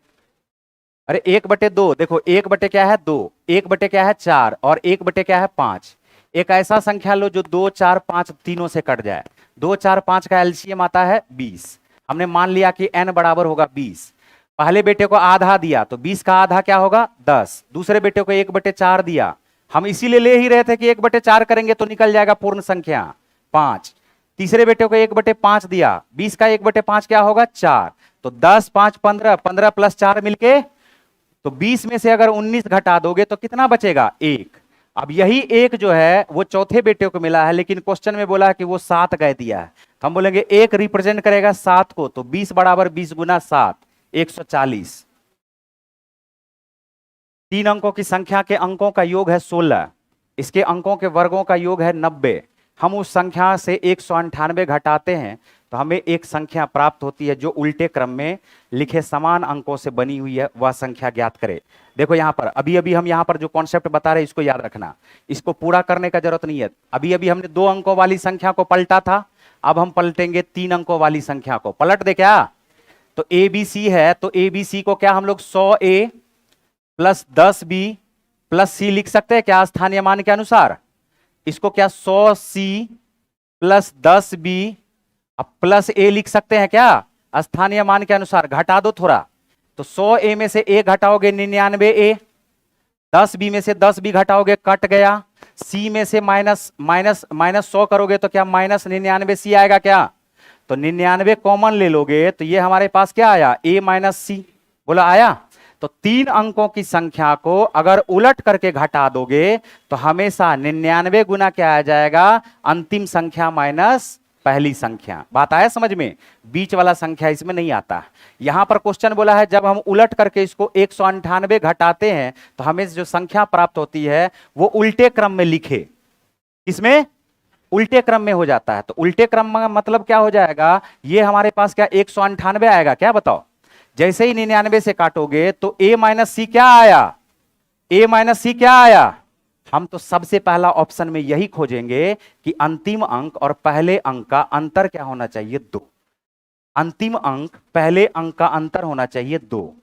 अरे 1/2, देखो 1 बटे क्या है? 2, 1 बटे क्या है? 4, और 1 बटे क्या है? 5। एक ऐसा संख्या लो जो 2 4 5 तीनों से कट जाए। 2 4 5 का एलसीएम आता है 20। हमने मान लिया कि n बराबर होगा 20। पहले बेटे को आधा दिया, तो 20 का आधा क्या होगा? 10। दूसरे बेटे को 1/4 दिया, हम इसीलिए ले ही रहे थे कि 1/4 करेंगे तो निकल जाएगा पूर्ण संख्या 5। तीसरे बेटे को 1/5 दिया, 20 का 1/5 क्या होगा? 4। तो 10 5 15, 15 प्लस 4 मिलके, तो 20 में से अगर 19 घटा दोगे तो कितना बचेगा? 1। अब यही 1 जो है वो चौथे बेटे को मिला है, लेकिन क्वेश्चन में बोला है कि वो 7 कह दिया है, तो हम बोलेंगे 1 रिप्रेजेंट करेगा 7 को। तो 20 बराबर 20 गुना 7, 140। 3 अंकों की संख्या के अंकों का योग है 16, इसके अंकों के वर्गों का योग है 90। हम उस संख्या से 198 घटाते हैं तो हमें एक संख्या प्राप्त होती है जो उल्टे क्रम में लिखे समान अंकों से बनी हुई है। वह संख्या ज्ञात करें। देखो यहां पर अभी अभी हम यहां पर जो कॉन्सेप्ट बता रहे हैं इसको याद रखना, इसको पूरा करने का जरूरत नहीं है। अभी अभी हमने 2 अंकों वाली संख्या को पलटा था, अब हम पलटेंगे 3 अंकों वाली संख्या को। पलट दे क्या? तो ए बी सी है, तो ए बी सी को क्या हम लोग 100A प्लस 10B प्लस सी लिख सकते हैं क्या स्थानीय मान के अनुसार? इसको क्या 100C प्लस 10B अब प्लस ए लिख सकते हैं क्या स्थानीय मान के अनुसार? घटा दो थोड़ा, तो 100A में से ए घटाओगे 99A, 10B में से 10B घटाओगे कट गया, सी में से माइनस 100 करोगे तो क्या माइनस 99C आएगा क्या? तो 99 कॉमन ले लोगे तो ये हमारे पास क्या आया? A माइनस सी। बोला आया? तो 3 अंकों की संख्या को अगर उलट करके घटा दोगे तो हमेशा 99 गुना क्या आ जाएगा? अंतिम संख्या माइनस पहली संख्या। बात आया समझ में? बीच वाला संख्या इसमें नहीं आता। यहां पर क्वेश्चन बोला है जब हम उलट करके इसको 198 घटाते हैं तो हमें जो संख्या प्राप्त होती है वो उल्टे क्रम में लिखे। इसमें उल्टे क्रम में हो जाता है। तो उल्टे क्रम में मतलब क्या हो जाएगा? ये हमारे पास क्या 198 आएगा क्या? बताओ। जैसे ही 99 से काटोगे तो a माइनस सी क्या आया? a माइनस सी क्या आया? हम तो सबसे पहला ऑप्शन में यही खोजेंगे कि अंतिम अंक और पहले अंक का अंतर क्या होना चाहिए? 2। अंतिम अंक पहले अंक का अंतर होना चाहिए 2।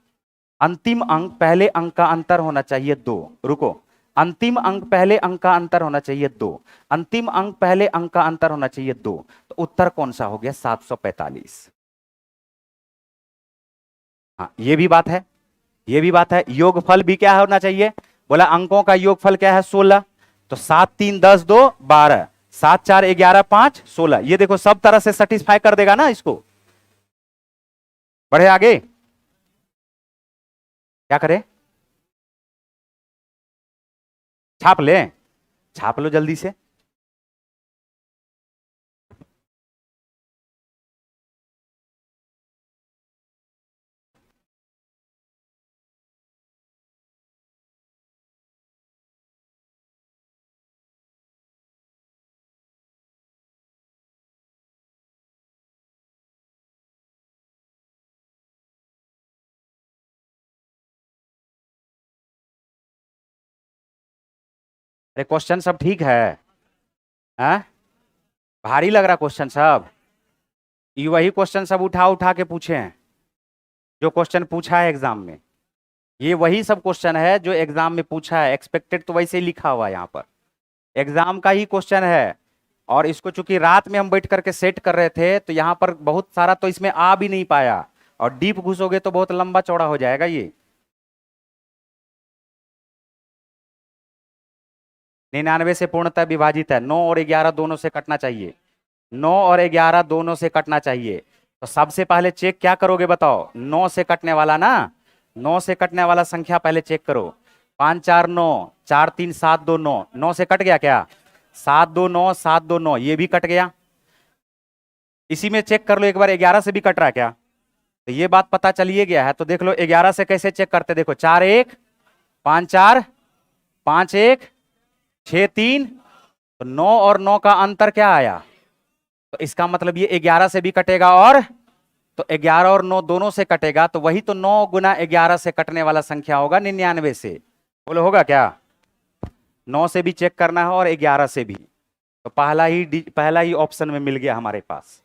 अंतिम अंक पहले अंक का अंतर होना चाहिए 2। रुको, अंतिम अंक पहले अंक का अंतर होना चाहिए 2। अंतिम अंक पहले अंक का अंतर होना चाहिए 2। तो उत्तर कौन सा हो गया? 745। हाँ, ये भी बात है, ये भी बात है। योगफल भी क्या होना चाहिए? बोला अंकों का योगफल क्या है? 16। तो 7 3 10 2 12, 7 4 11 5 16। ये देखो सब तरह से सेटिस्फाई कर देगा ना इसको। बढ़े आगे, क्या करें? छाप ले, छाप लो जल्दी से। अरे क्वेश्चन सब ठीक है? हैं? भारी लग रहा क्वेश्चन सब? ये वही क्वेश्चन सब उठा उठा के पूछे हैं जो क्वेश्चन पूछा है एग्जाम में। ये वही सब क्वेश्चन है जो एग्जाम में पूछा है। एक्सपेक्टेड तो वैसे ही लिखा हुआ है यहाँ पर, एग्जाम का ही क्वेश्चन है। और इसको चूंकि रात में हम बैठ करके सेट कर रहे थे तो यहाँ पर बहुत सारा तो इसमें आ भी नहीं पाया, और डीप घुसोगे तो बहुत लंबा चौड़ा हो जाएगा ये। 99 से पूर्णतः विभाजित है, 9 और 11 दोनों से कटना चाहिए, 9 और 11 दोनों से कटना चाहिए। तो सबसे पहले चेक क्या करोगे बताओ? 9 से कटने वाला ना, 9 से कटने वाला संख्या पहले चेक करो। 5 4 9, 4 3 7 2 9, 9 से कट गया क्या? 7 2 9, 7 2 9, ये भी कट गया। इसी में चेक कर लो एक बार 11 से भी कट रहा है क्या? तो ये बात पता चलिए गया है। तो देख लो 11 से कैसे चेक करते, देखो 4 1 5 4 5 1 6 3, तो 9 और 9 का अंतर क्या आया? तो इसका मतलब ये 11 से भी कटेगा, और तो 11 और 9 दोनों से कटेगा, तो वही तो 9 गुना 11 से कटने वाला संख्या होगा 99 से। बोलो होगा क्या? 9 से भी चेक करना है और 11 से भी। तो पहला ही ऑप्शन में मिल गया हमारे पास।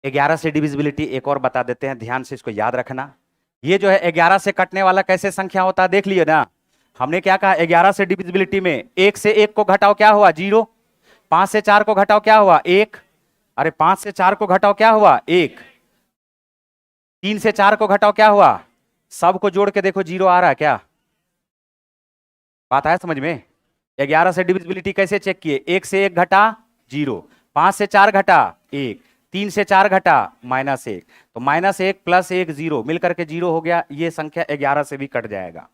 ग्यारह से डिविजिबिलिटी एक और बता देते हैं, ध्यान से इसको याद रखना। ये जो है 11 से कटने वाला कैसे संख्या होता है देख लिए ना। हमने क्या कहा? 11 से डिविजिबिलिटी में 1 से 1 को घटाओ क्या हुआ? 0। 5 से 4 को घटाओ क्या हुआ? 1। अरे 5 से 4 को घटाओ क्या हुआ? 1। 3 से 4 को घटाओ क्या हुआ? सबको जोड़ के देखो 0 आ रहा है क्या? बात आया समझ में? 11 से डिविजिबिलिटी कैसे चेक किए? 1 से 1 घटा 0, 5 से 4 घटा 1, 3 से 4 घटा -1, तो -1 + 1 0 मिलकर के 0 हो गया। ये संख्या 11 से भी कट जाएगा।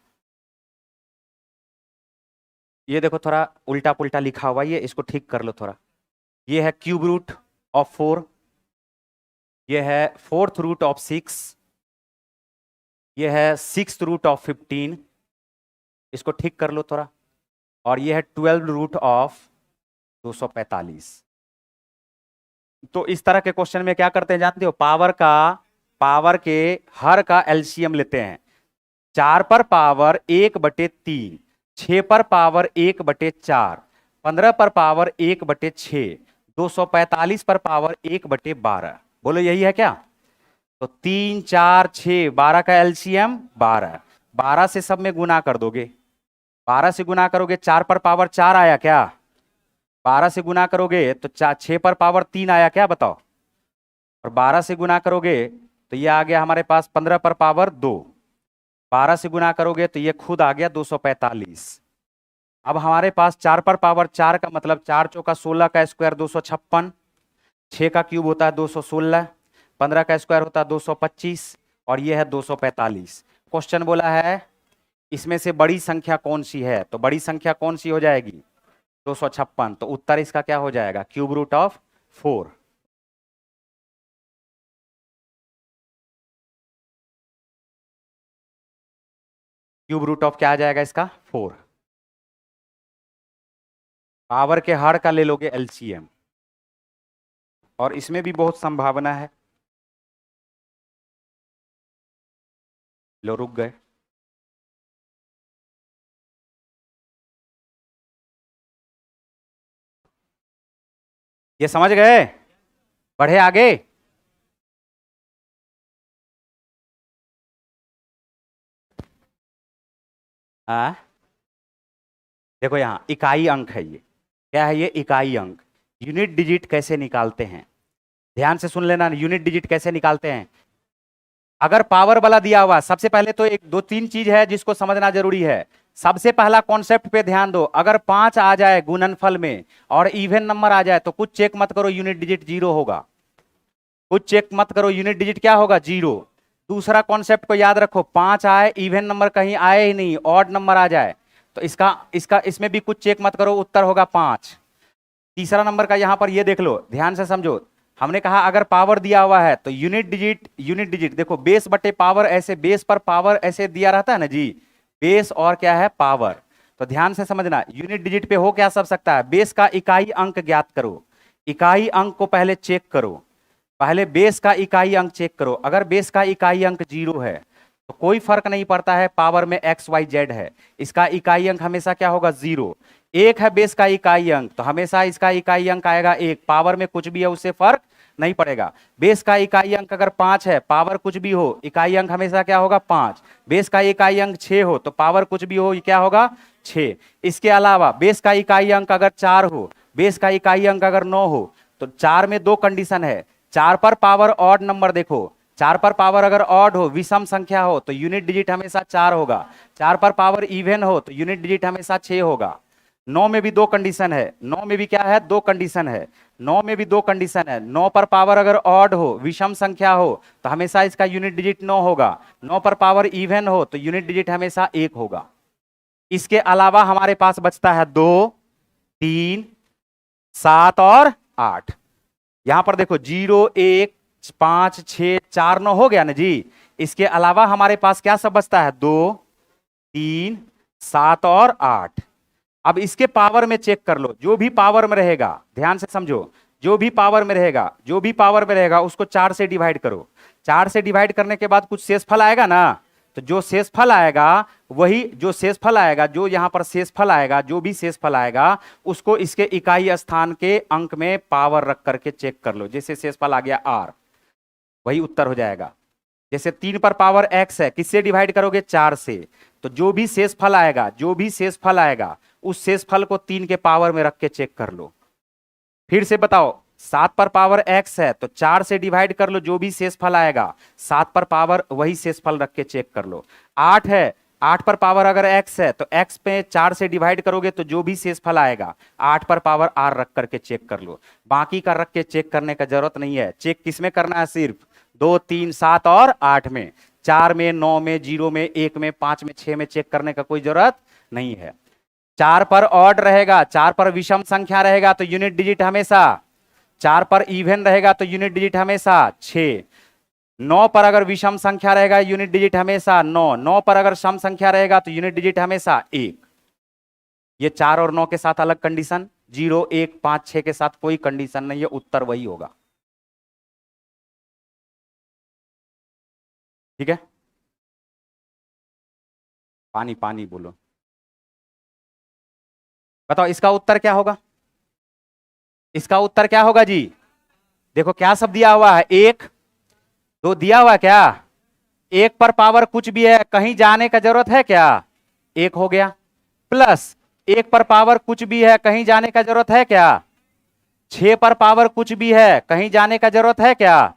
ये देखो थोड़ा उल्टा पुल्टा लिखा हुआ, ये इसको ठीक कर लो थोड़ा। ये है क्यूब रूट ऑफ 4, ये है 4th रूट ऑफ 6, ये है 6th रूट ऑफ 15, इसको ठीक कर लो थोड़ा। और ये है 12 रूट ऑफ 245। तो इस तरह के क्वेश्चन में क्या करते हैं जानते हो? पावर के हर का एलसीएम लेते हैं। 4 पर पावर 1/3, 6 पर पावर 1/4, 15 पर पावर 1/6, 245 पर पावर 1/12। बोलो यही है क्या? तो 3 4 6, 12 का एलसीएम 12, 12 से सब में गुना कर दोगे, 12 से गुना करोगे, 4 पर पावर 4 आया क्या? 12 से गुना करोगे तो 6 पर पावर 3 आया क्या बताओ? और 12 से गुना करोगे तो ये आ गया हमारे पास 15 पर पावर 2, 12 से गुना करोगे तो ये खुद आ गया 245। अब हमारे पास 4 पर पावर 4 का मतलब 4 चौका 16 का स्क्वायर 256, 6 का क्यूब होता है 216, 15 का स्क्वायर होता है 225, और ये है 245। क्वेश्चन बोला है इसमें से बड़ी संख्या कौन सी है, तो बड़ी संख्या कौन सी हो जाएगी? 256। तो उत्तर इसका क्या हो जाएगा? Cube root of 4। Cube root of क्या आ जाएगा इसका? 4। पावर के हर का ले लोगे एलसीएम, और इसमें भी बहुत संभावना है। लो रुक गए। ये समझ गए? बढ़े आगे। हाँ, देखो यहां इकाई अंक है ये। क्या है ये? इकाई अंक। यूनिट डिजिट कैसे निकालते हैं, ध्यान से सुन लेना। यूनिट डिजिट कैसे निकालते हैं? अगर पावर वाला दिया हुआ, सबसे पहले तो एक दो तीन चीज है जिसको समझना जरूरी है। सबसे पहला कॉन्सेप्ट पे ध्यान दो। अगर 5 आ जाए गुणनफल में और इवन नंबर आ जाए तो कुछ चेक मत करो, यूनिट डिजिट 0 होगा। कुछ चेक मत करो, यूनिट डिजिट क्या होगा? 0। दूसरा कॉन्सेप्ट को याद रखो, 5 आए, इवन नंबर कहीं आए ही नहीं, ऑड नंबर आ जाए तो इसका इसका इसमें भी कुछ चेक मत करो, उत्तर होगा 5। तीसरा नंबर का यहां पर ये देख लो, ध्यान से समझो। हमने कहा अगर पावर दिया हुआ है तो यूनिट डिजिट देखो, बेस बटे पावर, ऐसे बेस पर पावर ऐसे दिया रहता है ना जी, बेस और क्या है? पावर। तो ध्यान से समझना, यूनिट डिजिट पे हो क्या सब सकता है? बेस का इकाई अंक ज्ञात करो, इकाई अंक को पहले चेक करो, पहले बेस का इकाई अंक चेक करो। अगर बेस का इकाई अंक 0 है तो कोई फर्क नहीं पड़ता है, पावर में एक्स वाई जेड है, इसका इकाई अंक हमेशा क्या होगा? 0। एक है बेस का इकाई अंक तो हमेशा इसका इकाई अंक आएगा 1, पावर में कुछ भी है उससे फर्क नहीं पड़ेगा। बेस का इकाई अंक अगर 5 है, पावर कुछ भी हो, इकाई अंक हमेशा क्या होगा? 5। बेस का इकाई अंक 6 हो तो पावर कुछ भी हो, ये क्या होगा? 6। इसके अलावा बेस का इकाई अंक अगर 4 हो, बेस का इकाई अंक अगर 9 हो, तो 4 में दो कंडीशन है। 4 पर पावर ऑड नंबर देखो, 4 पर पावर अगर ऑड हो, विषम संख्या हो, तो यूनिट डिजिट हमेशा 4 होगा। 4 पर पावर इवन हो तो यूनिट डिजिट हमेशा 6 होगा। 9 में भी दो कंडीशन है, 9 में भी क्या है? दो कंडीशन है। 9 में भी दो कंडीशन है। 9 पर पावर अगर ऑड हो, विषम संख्या हो, तो हमेशा इसका यूनिट डिजिट 9 होगा। 9 पर पावर इवन हो तो यूनिट डिजिट हमेशा 1 होगा। इसके अलावा हमारे पास बचता है 2, 3, 7 और 8। यहां पर देखो 0, 1, 5, 6, 4, 9 हो गया ना जी। इसके अलावा हमारे पास क्या सब बचता है? 2, 3, 7 और 8। अब इसके पावर में चेक कर लो, जो भी पावर में रहेगा, ध्यान से समझो, जो भी पावर में रहेगा, जो भी पावर में रहेगा उसको 4 से डिवाइड करो। 4 से डिवाइड करने के बाद कुछ शेषफल आएगा ना, तो जो शेषफल आएगा, वही जो शेषफल आएगा, जो यहां पर शेषफल आएगा, जो भी शेषफल आएगा उसको इसके इकाई स्थान के अंक में पावर रख करके चेक कर लो। जैसे शेषफल आ गया r, वही उत्तर हो जाएगा। जैसे 3 पर पावर x है, किससे डिवाइड करोगे? 4 से। तो जो भी शेषफल आएगा, जो भी शेषफल आएगा उस शेषफल को 3 के पावर में रख के चेक कर लो। फिर से बताओ, 7 पर पावर x है तो 4 से डिवाइड कर लो, जो भी शेषफल आएगा 7 पर पावर वही शेषफल रख के चेक कर लो। 8 है, 8 पर पावर अगर x है तो x पे 4 से डिवाइड करोगे तो जो भी शेषफल आएगा 8 पर पावर r रख करके चेक कर लो। बाकी का रख के चेक करने का जरूरत नहीं है। चेक किस में करना है? सिर्फ 2, 3, 7 और 8 में। 4 में, 9 में, 0 में, 1 में, 5 में, 6 में चेक करने का कोई जरूरत नहीं है। 4 पर ऑड रहेगा, 4 पर विषम संख्या रहेगा तो यूनिट डिजिट हमेशा, 4 पर इवन रहेगा तो यूनिट डिजिट हमेशा 6। 9 पर अगर विषम संख्या रहेगा यूनिट डिजिट हमेशा 9। 9 पर अगर सम संख्या रहेगा तो यूनिट डिजिट हमेशा 1। ये 4 और 9 के साथ अलग कंडीशन, 0, 1, 5, 6 के साथ कोई कंडीशन नहीं है, उत्तर वही होगा। ठीक है? पानी पानी बोलो। बताओ इसका उत्तर क्या होगा? इसका उत्तर क्या होगा जी? देखो क्या सब दिया हुआ है, एक दो दिया हुआ है क्या? एक पर पावर कुछ भी है, कहीं जाने का जरूरत है क्या? एक हो गया। प्लस एक पर पावर कुछ भी है, कहीं जाने का जरूरत है क्या? 6 पर पावर कुछ भी है, कहीं जाने का जरूरत है क्या?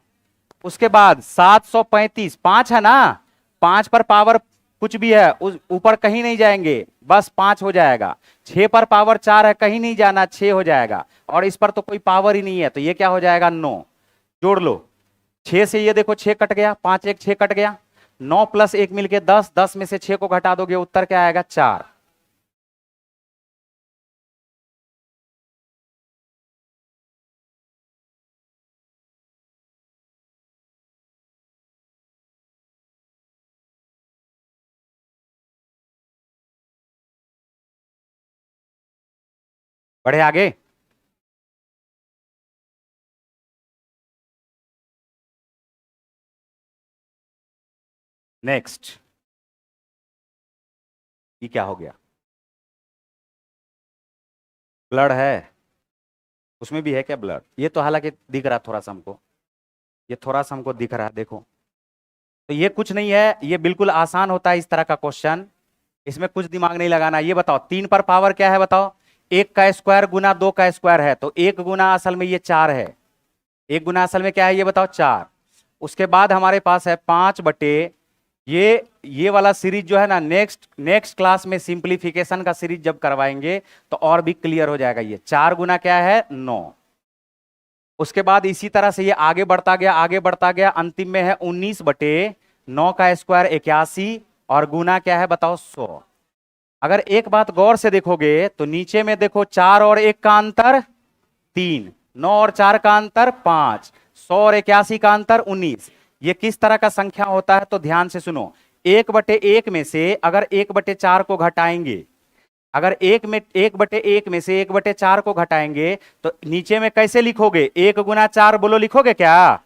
उसके बाद 735 5 है ना, 5 पर पावर कुछ भी है, उस ऊपर कहीं नहीं जाएंगे, बस 5 हो जाएगा। 6 पर पावर 4 है, कहीं नहीं जाना, 6 हो जाएगा। और इस पर तो कोई पावर ही नहीं है, तो ये क्या हो जाएगा? 9। जोड़ लो 6 से, ये देखो 6 कट गया, 5 1 6 कट गया, 9 प्लस 1 मिलके 10, 10 में से 6 को घटा दोगे, उत्तर क्या आएगा? 4। बढ़े आगे। नेक्स्ट, ये क्या हो गया? ब्लड है, उसमें भी है क्या ब्लड? ये तो हालांकि दिख रहा थोड़ा सा हमको, ये थोड़ा सा हमको दिख रहा है, देखो। तो ये कुछ नहीं है, ये बिल्कुल आसान होता है इस तरह का क्वेश्चन, इसमें कुछ दिमाग नहीं लगाना। ये बताओ 3 पर पावर क्या है? बताओ, 1 का स्क्वायर गुना 2 का स्क्वायर है, तो 1 गुना असल में ये 4 है। 1 गुना असल में क्या है? ये बताओ 4। उसके बाद हमारे पास है 5 बटे ये वाला सीरीज जो है ना, नेक्स्ट नेक्स्ट क्लास में सिंप्लीफिकेशन का सीरीज जब करवाएंगे तो और भी क्लियर हो जाएगा। ये 4 गुना क्या है? 9। उसके बाद इसी तरह से ये आगे बढ़ता गया, आगे बढ़ता गया, अंतिम में है 19 बटे 9 का स्क्वायर 81, और गुना क्या है बताओ? 100। अगर एक बात गौर से देखोगे तो नीचे में देखो 4 और 1 का अंतर 3, 9 और 4 का अंतर 5, 100 और 81 का अंतर 19। ये किस तरह का संख्या होता है? तो ध्यान से सुनो, 1/1 में से अगर 1/4 को घटाएंगे, अगर 1 में से 1/4 को घटाएंगे तो नीचे में कैसे लिखोगे? 1 गुना 4 बोलो, लिखोगे क्या?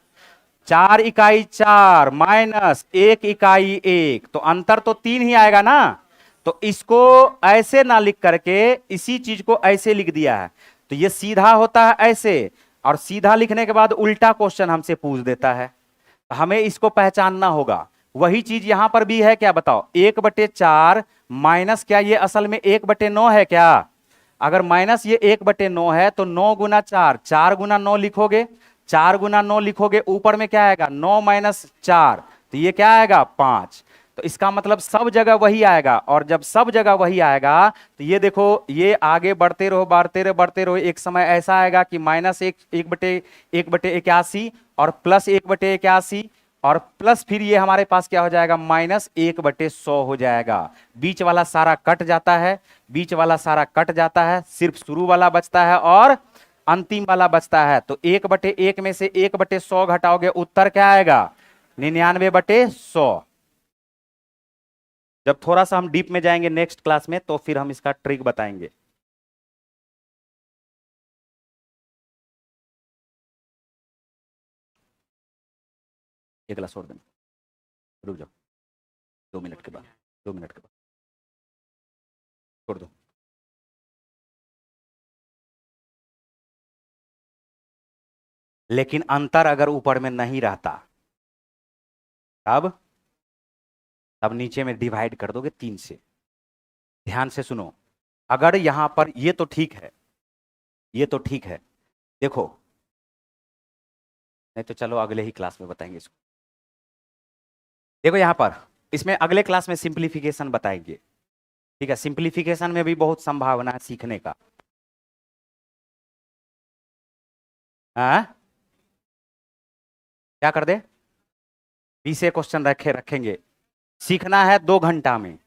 4 इकाई 4 माइनस 1 इकाई 1, तो अंतर तो 3 ही आएगा ना। तो इसको ऐसे ना लिख करके इसी चीज को ऐसे लिख दिया है, तो ये सीधा होता है ऐसे, और सीधा लिखने के बाद उल्टा क्वेश्चन हमसे पूछ देता है, हमें इसको पहचानना होगा। वही चीज यहां पर भी है क्या? बताओ, 1/4 माइनस क्या ये असल में 1/9 है क्या? अगर माइनस ये 1/9 है तो 9 गुना 4, 4 गुना 9 लिखोगे, 4 गुना 9 लिखोगे, ऊपर में क्या आएगा? 9 माइनस 4, तो ये क्या आएगा? 5। तो इसका मतलब सब जगह वही आएगा, और जब सब जगह वही आएगा तो ये देखो, ये आगे बढ़ते रहो, बढ़ते रहो, बढ़ते रहो, एक समय ऐसा आएगा कि माइनस 1/81 और प्लस 1/81, और प्लस फिर ये हमारे पास क्या हो जाएगा? माइनस 1/100 हो जाएगा। बीच वाला सारा कट जाता है, बीच वाला सारा कट जाता है, सिर्फ शुरू वाला बचता है और अंतिम वाला बचता है। तो 1/1 में से 1/100 घटाओगे, उत्तर क्या आएगा? 99/100। जब थोड़ा सा हम डीप में जाएंगे नेक्स्ट क्लास में तो फिर हम इसका ट्रिक बताएंगे। एक गिलास छोड़ देना, रुक जाओ, 2 मिनट के बाद, 2 मिनट के बाद छोड़ दो। लेकिन अंतर अगर ऊपर में नहीं रहता तब तब नीचे में डिवाइड कर दोगे 3 से। ध्यान से सुनो, अगर यहां पर ये तो ठीक है, ये तो ठीक है, देखो, नहीं तो चलो अगले ही क्लास में बताएंगे इसको। देखो यहां पर, इसमें अगले क्लास में सिंप्लीफिकेशन बताएंगे, ठीक है? सिंप्लीफिकेशन में भी बहुत संभावना है सीखने का। हाँ, क्या कर दे? 20 क्वेश्चन रखेंगे, सीखना है 2 घंटा में,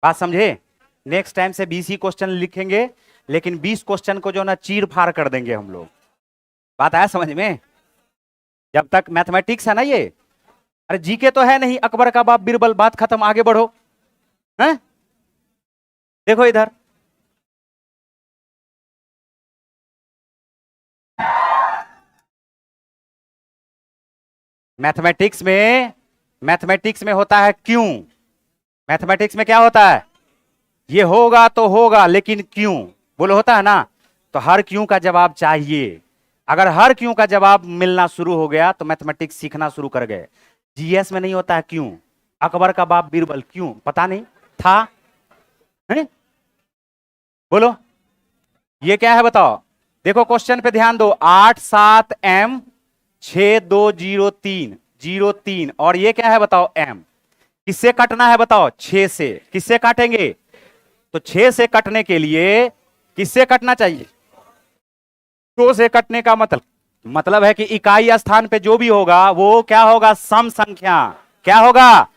बात समझे? नेक्स्ट टाइम से 20 ही क्वेश्चन लिखेंगे, लेकिन 20 क्वेश्चन को जो ना चीर फाड़ कर देंगे हम लोग। बात आया समझ में? जब तक मैथमेटिक्स है ना ये, अरे जीके तो है नहीं, अकबर का बाप बीरबल, बात खत्म, आगे बढ़ो। हैं? देखो इधर, मैथमेटिक्स में होता है क्यों। मैथमेटिक्स में क्या होता है? ये होगा तो होगा, लेकिन क्यों? बोलो होता है ना। तो हर क्यों का जवाब चाहिए। अगर हर क्यों का जवाब मिलना शुरू हो गया तो मैथमेटिक्स सीखना शुरू कर गए। जीएस में नहीं होता है क्यों। अकबर का बाप बीरबल क्यों पता नहीं था है? बोलो ये क्या है बताओ। देखो क्वेश्चन पे ध्यान दो। 87M 6203 और ये क्या है बताओ एम। किससे कटना है बताओ 6 से। किससे काटेंगे तो 6 से कटने के लिए किससे कटना चाहिए 2 से कटने का मतलब है कि इकाई स्थान पे जो भी होगा वो क्या होगा सम संख्या। क्या होगा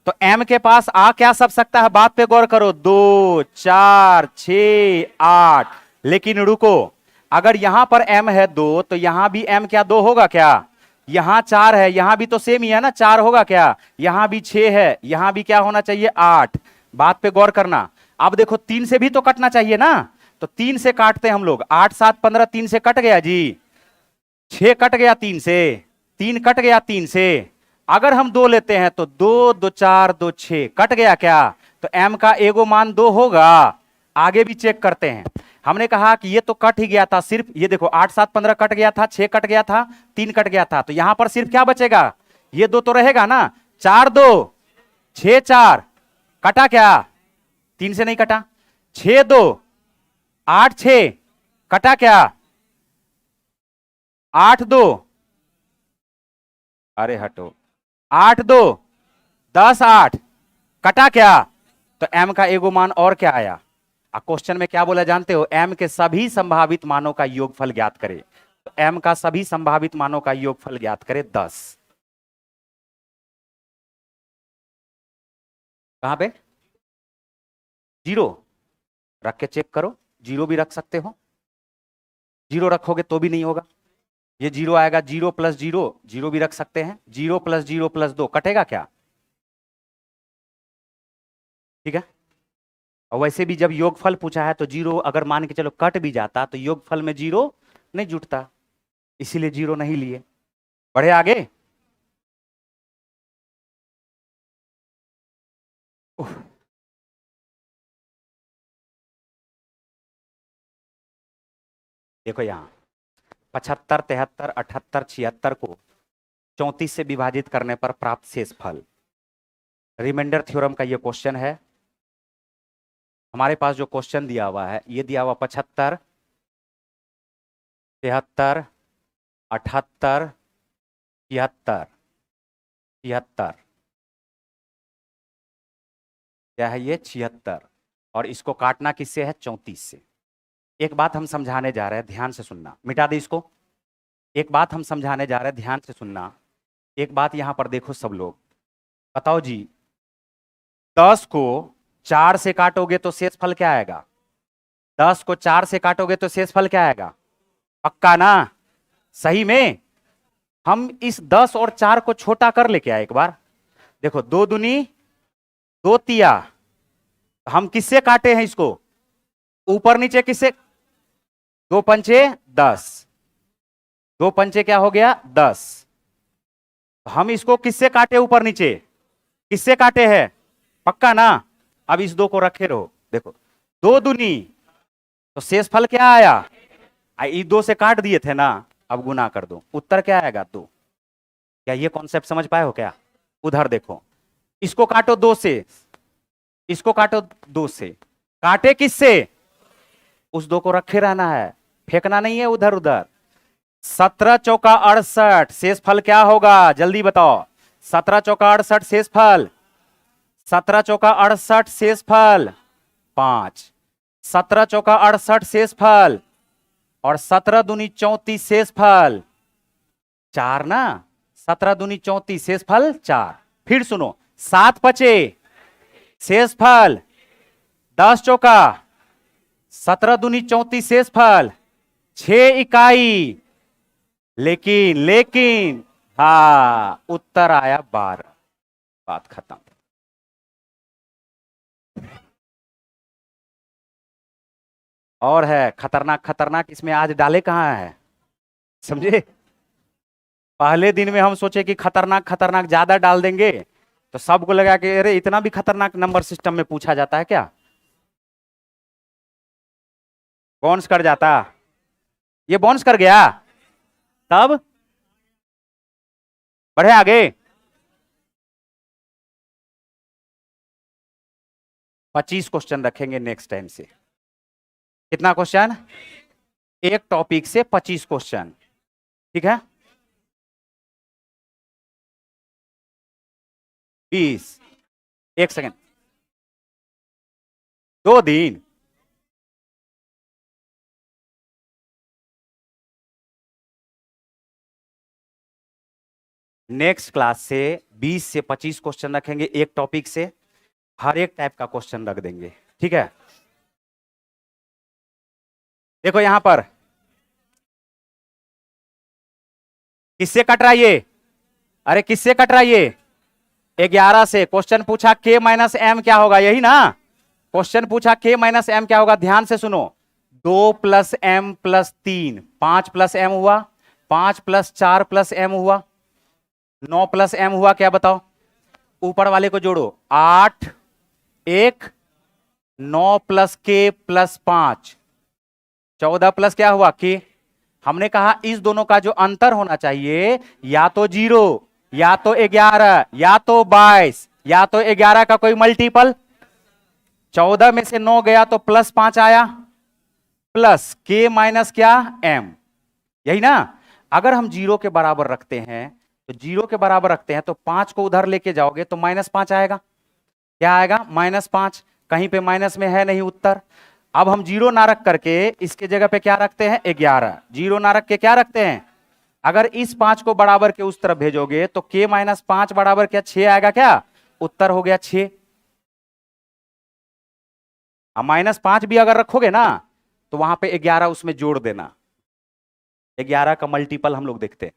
तो m के पास आ क्या सब सकता है बात पे गौर करो 2 4 6 8। लेकिन रुको अगर यहां पर m है 2 तो यहां भी m क्या 2 होगा क्या। यहां 4 है यहां भी तो सेम ही है ना 4 होगा क्या। यहां भी 6 है यहां भी क्या होना चाहिए 8। बात पे गौर करना। अब देखो 3 से भी तो कटना चाहिए ना। तो 3 से काटते हैं हम लोग 8 7 15 3 से कट गया जी। 6 कट गया 3 से 3 कट गया 3 से। अगर हम 2 लेते हैं तो 2 2 4 2 6 कट गया क्या। तो m का एगो मान 2 होगा। आगे भी चेक करते हैं। हमने कहा कि ये तो कट ही गया था सिर्फ ये देखो 8 7 15 कट गया था 6 कट गया था 3 कट गया था तो यहां पर सिर्फ क्या बचेगा ये 2 तो रहेगा ना 4 2 6 4 कटा क्या 3 से नहीं कटा 6 2 8 6 कटा क्या 8 2 अरे हटो 8 2 10 8 कटा क्या तो m का एगो मान और क्या आया। क्वेश्चन में क्या बोला जानते हो m के सभी संभावित मानों का योगफल ज्ञात करे। तो m का सभी संभावित मानों का योगफल ज्ञात करे 10। कहां पे 0 रख के चेक करो 0 भी रख सकते हो 0 रखोगे तो भी नहीं होगा। ये 0 आएगा 0 प्लस 0 0 भी रख सकते हैं 0 प्लस 0 प्लस 2 कटेगा क्या। ठीक है और वैसे भी जब योगफल पूछा है तो 0 अगर मान के चलो कट भी जाता तो योगफल में 0 नहीं जुटता इसीलिए 0 नहीं लिए। बढ़े आगे। उफ, देखो यहां 75 73 78 76 को 34 से विभाजित करने पर प्राप्त शेष फल। रिमाइंडर थ्योरम का ये क्वेश्चन है। हमारे पास जो क्वेश्चन दिया हुआ है ये दिया हुआ 75 73 78 76 76 क्या है ये 76 और इसको काटना किससे है 34 से। एक बात हम समझाने जा रहे हैं ध्यान से सुनना मिटा दे इसको। एक बात हम समझाने जा रहे हैं ध्यान से सुनना। एक बात यहां पर देखो सब लोग बताओ जी 10 को 4 से काटोगे तो शेषफल क्या आएगा। 10 को 4 से काटोगे तो शेषफल क्या आएगा पक्का ना। सही में हम इस 10 और 4 को छोटा कर लेके आए एक बार। देखो 2 दूनी 2 तिया हम किससे काटे हैं इसको ऊपर नीचे किससे 2 पंचे 10 2 पंचे क्या हो गया 10। हम इसको किससे काटे ऊपर नीचे किससे काटे हैं पक्का ना। अब इस 2 को रखे रहो देखो 2 दूनी तो शेषफल क्या आया इस 2 से काट दिए थे ना। अब गुना कर दो उत्तर क्या आएगा 2। क्या ये कॉन्सेप्ट समझ पाए हो क्या। उधर देखो इसको काटो 2 से इसको काटो 2 से काटे किससे उस 2 को रखे रहना है फेंकना नहीं है उधर उधर। 17 चौका 68 शेषफल क्या होगा जल्दी बताओ 17 चौका 68 शेषफल 17 चौका 68 शेषफल 5 17 चौका 68 शेषफल और 17 दूनी 34 शेषफल 4 ना 17 दूनी 34 शेषफल 4। फिर सुनो 7 बचे शेषफल 10 चौका 17 दूनी 34 शेषफल 6 इकाई। लेकिन लेकिन हाँ उत्तर आया 12। बात खत्म। और है खतरनाक खतरनाक इसमें आज डाले कहां है समझे। पहले दिन में हम सोचे कि खतरनाक खतरनाक ज्यादा डाल देंगे तो सबको लगा कि अरे इतना भी खतरनाक नंबर सिस्टम में पूछा जाता है क्या। बाउंस कर जाता, ये बाउंस कर गया, तब बढ़े आगे। 25 क्वेश्चन रखेंगे नेक्स्ट टाइम से। कितना क्वेश्चन? एक टॉपिक से 25 क्वेश्चन, ठीक है। 20, एक सेकेंड, 2 दिन। नेक्स्ट क्लास से 20 से 25 क्वेश्चन रखेंगे एक टॉपिक से, हर एक टाइप का क्वेश्चन रख देंगे, ठीक है। देखो यहां पर किससे कट रहा है ये? अरे किससे कट रहा है ये? 11 से। क्वेश्चन पूछा k माइनस एम क्या होगा, यही ना? क्वेश्चन पूछा k माइनस एम क्या होगा, ध्यान से सुनो। 2 plus M plus 3, 5 plus M हुआ, 5 प्लस 4 प्लस एम हुआ, 9 प्लस एम हुआ, क्या बताओ? ऊपर वाले को जोड़ो, 8 1 9 प्लस के प्लस 5, 14 प्लस क्या हुआ के। हमने कहा इस दोनों का जो अंतर होना चाहिए, या तो 0, या तो 11, या तो 22, या तो 11 का कोई मल्टीपल। 14 में से 9 गया तो प्लस 5 आया, प्लस के माइनस क्या एम, यही ना। अगर हम 0 के बराबर रखते हैं तो 0 के बराबर रखते हैं तो 5 को उधर लेके जाओगे तो -5 आएगा। क्या आएगा? -5। कहीं पे माइनस में है नहीं उत्तर। अब हम 0 ना रख करके इसके जगह पे क्या रखते हैं? 11। 0 ना रख के क्या रखते हैं? अगर इस 5 को बराबर के उस तरफ भेजोगे तो k माइनस 5 बराबर क्या 6 आएगा क्या? उत्तर हो गया 6। अब -5 भी अगर रखोगे ना तो वहां पे 11 उसमें जोड़ देना। 11 का मल्टीपल हम लोग देखते हैं।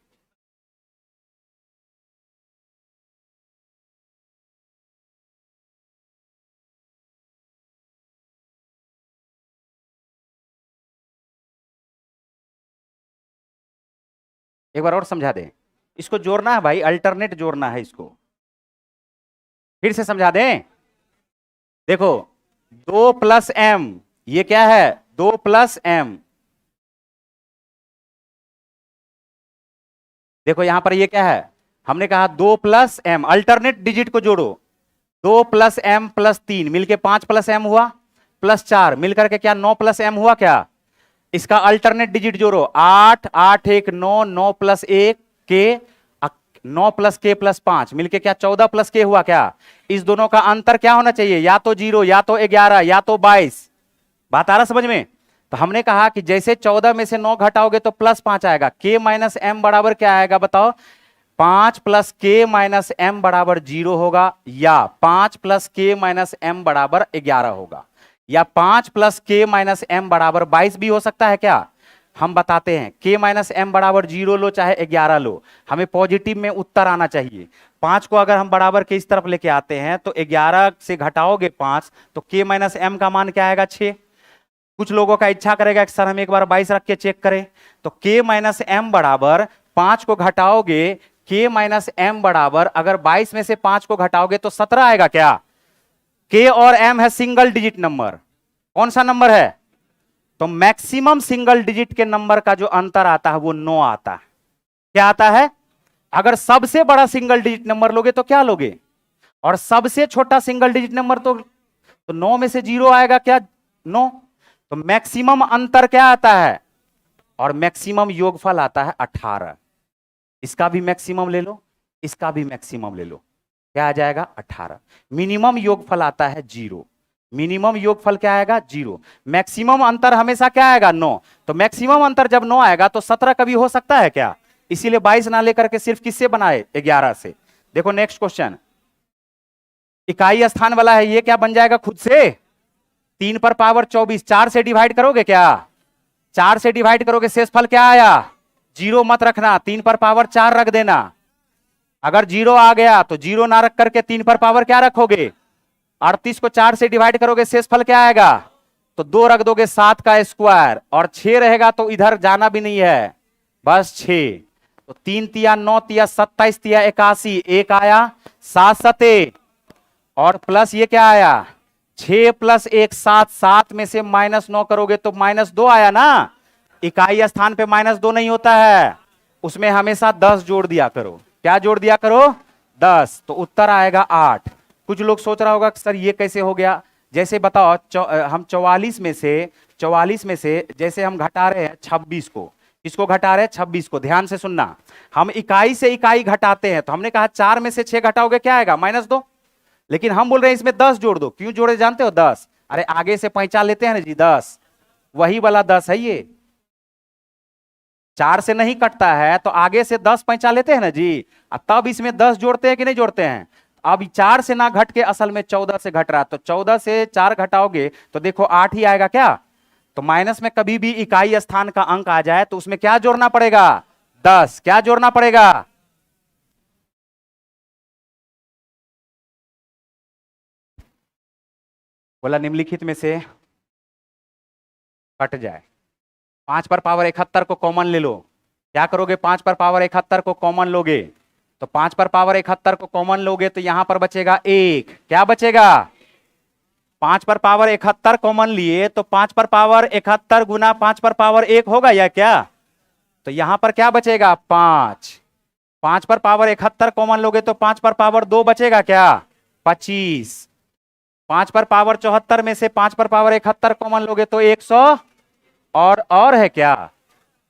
एक बार और समझा दें, इसको जोड़ना है भाई, अल्टरनेट जोड़ना है इसको। फिर से समझा दें, देखो 2 प्लस एम, ये क्या है? 2 प्लस एम। देखो यहां पर ये क्या है? हमने कहा 2 प्लस एम, अल्टरनेट डिजिट को जोड़ो। 2 प्लस एम प्लस 3 मिलके 5 प्लस एम हुआ, प्लस 4 मिलकर के क्या 9 प्लस एम हुआ क्या? इसका अल्टरनेट डिजिट जोड़ो, 8 8 1 9, 9 प्लस 1 के, 9 प्लस के प्लस 5 मिलके क्या 14 प्लस के हुआ क्या? इस दोनों का अंतर क्या होना चाहिए? या तो 0, या तो 11, या तो 22। बात आ रहा समझ में? तो हमने कहा कि जैसे 14 में से 9 घटाओगे तो +5 आएगा। k माइनस एम बराबर क्या आएगा बताओ? 5 प्लस के माइनस एम बराबर 0 होगा, या 5 प्लस के माइनस एम बराबर 11 होगा, या 5 प्लस के माइनस एम बराबर 22 भी हो सकता है क्या? हम बताते हैं, k माइनस एम बराबर 0 लो चाहे 11 लो, हमें पॉजिटिव में उत्तर आना चाहिए। 5 को अगर हम बराबर के इस तरफ लेके आते हैं तो 11 से घटाओगे 5 तो k माइनस एम का मान क्या आएगा? 6। कुछ लोगों का इच्छा करेगा कि सर हम एक बार 22 रख के चेक करें, तो k माइनस एम बराबर 5 को घटाओगे, k माइनस एम बराबर अगर 22 में से 5 को घटाओगे तो 17 आएगा क्या? k और m है सिंगल डिजिट नंबर, कौन सा नंबर है? तो मैक्सिमम सिंगल डिजिट के नंबर का जो अंतर आता है वो 9 आता है। क्या आता है? अगर सबसे बड़ा सिंगल डिजिट नंबर लोगे तो क्या लोगे? और सबसे छोटा सिंगल डिजिट नंबर तो 9 में से 0 आएगा क्या? 9। तो मैक्सिमम अंतर क्या आता है? और मैक्सिमम योगफल आता है 18। इसका भी मैक्सिमम ले लो, इसका भी मैक्सिमम ले लो, क्या आ जाएगा? 18। मिनिमम योगफल आता है 0। मिनिमम योगफल क्या आएगा? 0। मैक्सिमम अंतर हमेशा क्या आएगा? 9। तो मैक्सिमम अंतर जब 9 आएगा तो 17 कभी हो सकता है क्या? इसीलिए 22 ना लेकर के सिर्फ किससे बनाए? 11 से। देखो नेक्स्ट क्वेश्चन, इकाई स्थान वाला है, ये क्या बन जाएगा खुद से? 3 पर पावर 24, 4 से डिवाइड करोगे क्या? 4 से डिवाइड करोगे, शेषफल क्या आया? 0 मत रखना, 3 पर पावर 4 रख देना। अगर 0 आ गया तो 0 ना रख करके 3 पर पावर क्या रखोगे? 38 को 4 से डिवाइड करोगे, शेषफल क्या आएगा? तो 2 रख दोगे, 7 का स्क्वायर, और 6 रहेगा तो इधर जाना भी नहीं है, बस 6। तो 3 तिया 9 तिया 27 तिया 81, 1 आया, 7 सते और प्लस ये क्या आया? 6 प्लस 1 7, 7 में से -9 करोगे तो -2 आया ना। इकाई स्थान पे -2 नहीं होता है, उसमें हमेशा 10 जोड़ दिया करो। क्या जोड़ दिया करो? 10। तो उत्तर आएगा 8। कुछ लोग सोच रहा होगा सर ये कैसे हो गया। जैसे बताओ हम 44 में से जैसे हम घटा रहे हैं 26 को। किसको घटा रहे हैं? 26 को। ध्यान से सुनना, हम इकाई से इकाई घटाते हैं तो हमने कहा 4 में से 6 घटाओगे क्या आएगा? -2। लेकिन हम बोल रहे हैं इसमें 10 जोड़ दो। क्यों जोड़े जानते हो? 10। अरे आगे से पहचान लेते हैं ना जी, 10 वही वाला 10 है ये। 4 से नहीं कटता है तो आगे से 10 पहचान लेते हैं ना जी, तब इसमें 10 जोड़ते हैं कि नहीं जोड़ते हैं? अब 4 से ना घट के असल में 14 से घट रहा है, तो 14 से 4 घटाओगे तो देखो 8 ही आएगा क्या। तो माइनस में कभी भी इकाई स्थान का अंक आ जाए तो उसमें क्या जोड़ना पड़ेगा? 10। क्या जोड़ना पड़ेगा? बोला निम्नलिखित में से कट जाए। 5 पर पावर 71 को कॉमन ले लो। क्या करोगे? 5 पर पावर 71 को कॉमन लोगे तो 5 पर पावर 71 को कॉमन लोगे तो यहां पर बचेगा 1। क्या बचेगा? 5 पर पावर 71 कॉमन लिए तो 5 पर पावर 71 गुना 5 पर पावर 1 होगा या क्या? तो यहां पर क्या बचेगा? 5। 5 पर पावर 71 कॉमन लोगे तो 5 पर पावर 2 बचेगा क्या? 25। 5 पर पावर 74 में से 5 पर पावर 71 कॉमन लोगे तो 100 और है क्या?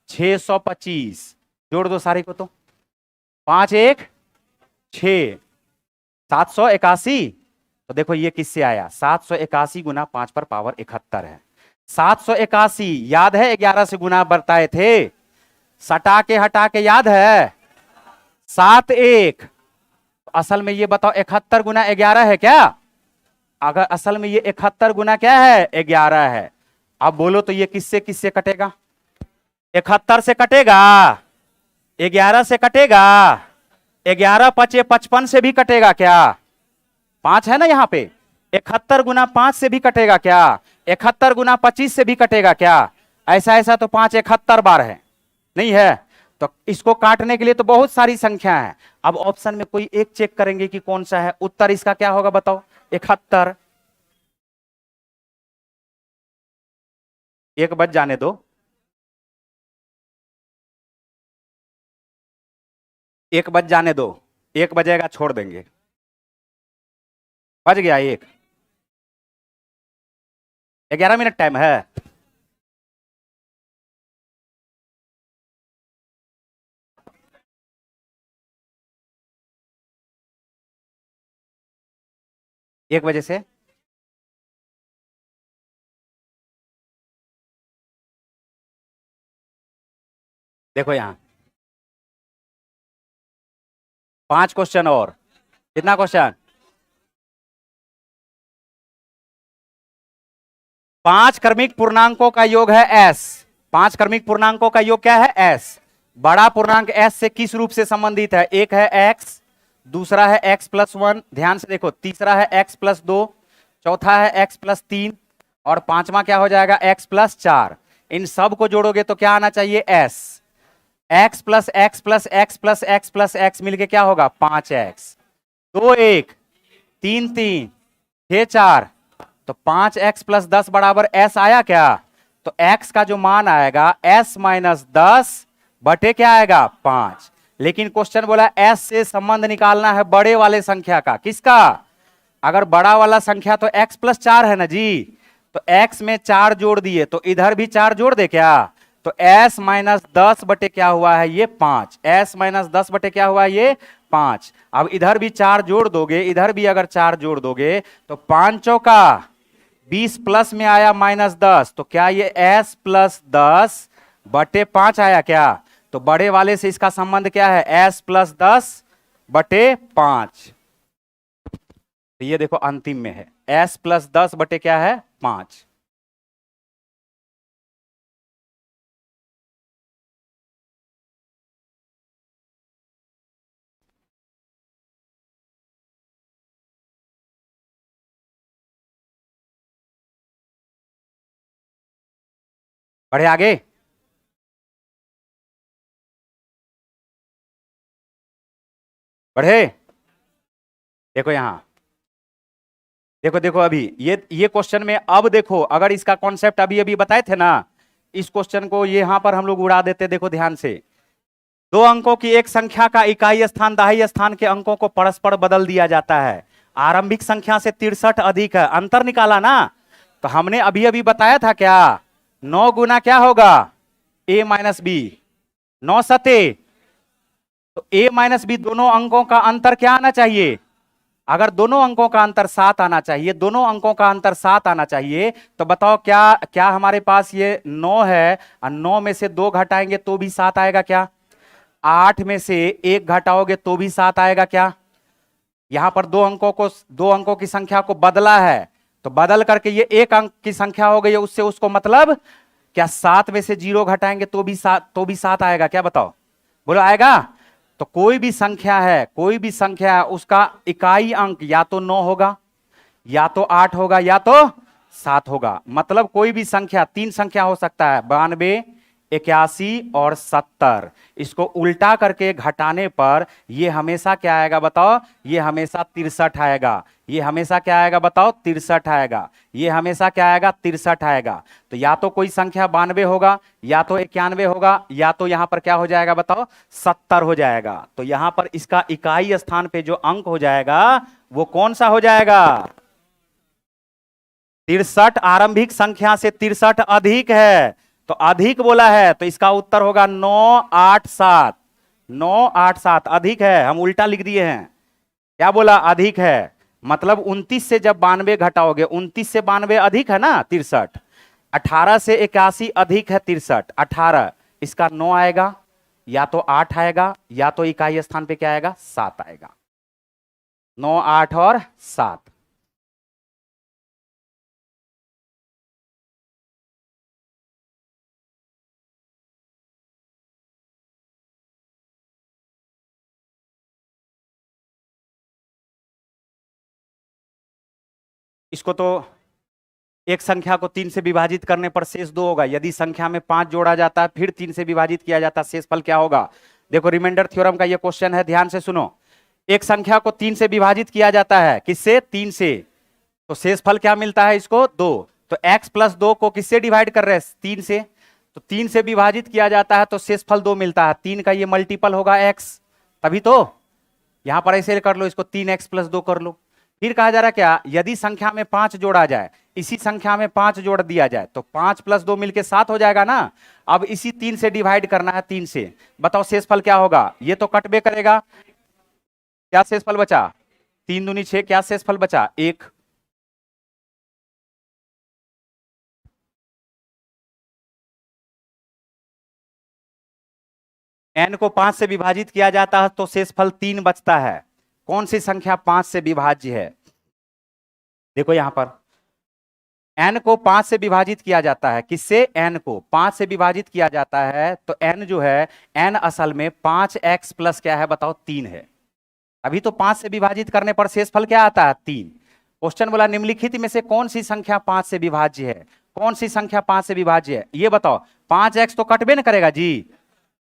625। जोड़ दो सारी को तो 5 1 6 781। तो देखो ये किससे आया? 781 गुना 5 पर पावर 71 है। 781 याद है 11 से गुना बरताए थे, सटा के हटा के याद है। 7 1। असल में ये बताओ 71 गुना 11 है क्या? अगर असल में ये 71 गुना क्या है? 11 है। अब बोलो तो ये किससे किससे कटेगा? 71 से कटेगा, 11 से कटेगा, 11 पचे 55 से भी कटेगा क्या? 5 है ना यहाँ पे। 71 गुना 5 से भी कटेगा क्या? 71 गुना 25 से भी कटेगा क्या? ऐसा ऐसा तो 5 71 बार है, नहीं है? तो इसको काटने के लिए तो बहुत सारी संख्या है। अब ऑप्शन में कोई एक चेक करेंगे कि कौन सा है। उत्तर इसका क्या होगा बताओ? 71। एक बच जाने दो, एक बच जाने दो, एक बजेगा छोड़ देंगे। बज गया एक। 11 मिनट टाइम है। एक बजे से देखो यहां 5 क्वेश्चन और। कितना क्वेश्चन? 5 क्रमिक पूर्णांकों का योग है s। 5 क्रमिक पूर्णांकों का योग क्या है? s। बड़ा पूर्णांक s से किस रूप से संबंधित है? एक है x, दूसरा है x+1, ध्यान से देखो, तीसरा है x+2, चौथा है x+3 और पांचवा क्या हो जाएगा? x+4। इन सब को जोड़ोगे तो क्या आना चाहिए? s। x plus x plus x plus x plus x मिलके क्या होगा? 5x। 2 1 3 3 6 4, तो 5x प्लस 10 बराबर s आया क्या? तो x का जो मान आएगा s-10 बटे क्या आएगा? 5। लेकिन क्वेश्चन बोला s से संबंध निकालना है बड़े वाले संख्या का। किसका? अगर बड़ा वाला संख्या तो x+4 है ना जी, तो x में 4 जोड़ दिए तो इधर भी 4 जोड़ दे क्या? तो s-10 बटे क्या हुआ है? ये 5। s-10 बटे क्या हुआ है? ये 5। अब इधर भी 4 जोड़ दोगे, इधर भी अगर 4 जोड़ दोगे तो 5 चौका 20 प्लस में आया -10, तो क्या ये s+10 बटे 5 आया क्या? तो बड़े वाले से इसका संबंध क्या है? s+10 बटे 5। तो ये देखो अंतिम में है s+10 बटे क्या है? 5। बढ़े आगे। बढ़े। देखो यहां देखो देखो अभी ये क्वेश्चन में अब देखो, अगर इसका कॉन्सेप्ट अभी अभी बताए थे ना, इस क्वेश्चन को यहां पर हम लोग उड़ा देते। देखो ध्यान से, दो अंकों की एक संख्या का इकाई स्थान दाहिने स्थान के अंकों को परस्पर बदल दिया जाता है। आरंभिक संख्या से 63 अधिक है, अंतर निकाला ना। तो हमने अभी अभी बताया था क्या, 9 गुना क्या होगा, a माइनस बी, 9 सते, तो a माइनस बी दोनों अंकों का अंतर क्या आना चाहिए, अगर दोनों अंकों का अंतर 7 आना चाहिए, दोनों अंकों का अंतर 7 आना चाहिए, तो बताओ क्या क्या हमारे पास ये 9 है, और 9 में से 2 घटाएंगे तो भी 7 आएगा क्या, 8 में से 1 घटाओगे तो भी 7 आएगा क्या। यहां पर दो अंकों की संख्या को बदला है, तो बदल करके ये एक अंक की संख्या हो गई है, उससे उसको मतलब क्या 7 में से 0 घटाएंगे तो भी 7 आएगा क्या, बताओ, बोलो आएगा। तो कोई भी संख्या है, कोई भी संख्या है, उसका इकाई अंक या तो 9 होगा, या तो 8 होगा, या तो 7 होगा। मतलब कोई भी संख्या, तीन संख्या हो सकता है, 92, 81 और 70। इसको उल्टा करके घटाने पर ये हमेशा क्या आएगा बताओ, ये हमेशा 63 आएगा। ये हमेशा क्या आएगा बताओ, 63 आएगा। ये हमेशा क्या आएगा, 63 आएगा। तो या तो कोई संख्या 92 होगा, या तो 91 होगा, या तो यहां पर क्या हो जाएगा बताओ, 70 हो जाएगा। तो यहां पर इसका इकाई स्थान पे जो अंक हो जाएगा वो कौन सा हो जाएगा, 63। आरंभिक संख्या से 63 अधिक है, तो अधिक बोला है, तो इसका उत्तर होगा 987। 987 अधिक है, हम उल्टा लिख दिए हैं। क्या बोला, अधिक है, मतलब 29 से जब 92 घटाओगे, 29 से 92 अधिक है ना 63, 18 से 81 अधिक है 63, 18, इसका 9 आएगा, या तो 8 आएगा, या तो इकाई स्थान पे क्या आएगा, 7 आएगा। 9, 8 और 7। इसको तो एक संख्या को 3 से विभाजित करने पर शेष 2 होगा, यदि संख्या में 5 जोड़ा जाता है फिर 3 से विभाजित किया जाता है, शेषफल क्या होगा। देखो रिमाइंडर थ्योरम का ये क्वेश्चन है, ध्यान से सुनो। एक संख्या को 3 से विभाजित किया जाता है, किससे, 3 से, तो शेषफल क्या मिलता है इसको, 2। तो x प्लस 2 को किससे डिवाइड कर रहे हैं, 3 से, तो 3 से विभाजित किया जाता है तो शेषफल 2 मिलता है, 3 का ये मल्टीपल होगा x, तभी तो यहां पर ऐसे कर लो, इसको 3x प्लस 2 कर लो। फिर कहा जा रहा है क्या, यदि संख्या में 5 जोड़ा जाए, इसी संख्या में 5 जोड़ दिया जाए, तो 5 प्लस 2 मिलके 7 हो जाएगा ना। अब इसी 3 से डिवाइड करना है, 3 से, बताओ शेषफल क्या होगा, ये तो कटबे करेगा, क्या शेषफल बचा, 3 दूनी 6, क्या शेषफल बचा, 1। n को 5 से विभाजित किया जाता है तो शेषफल 3 बचता है। कौन सी संख्या 5 से विभाज्य है, देखो यहां पर n को 5 से विभाजित किया जाता है, किससे, n को 5 से विभाजित किया जाता है, तो n जो है, n असल में 5x प्लस क्या है बताओ, 3 है। अभी तो 5 से विभाजित करने पर शेषफल क्या आता है, 3। क्वेश्चन बोला निम्नलिखित में से कौन सी संख्या 5 से विभाज्य है, कौन सी संख्या 5 से विभाज्य है, ये बताओ। 5x तो कटबे न करेगा जी,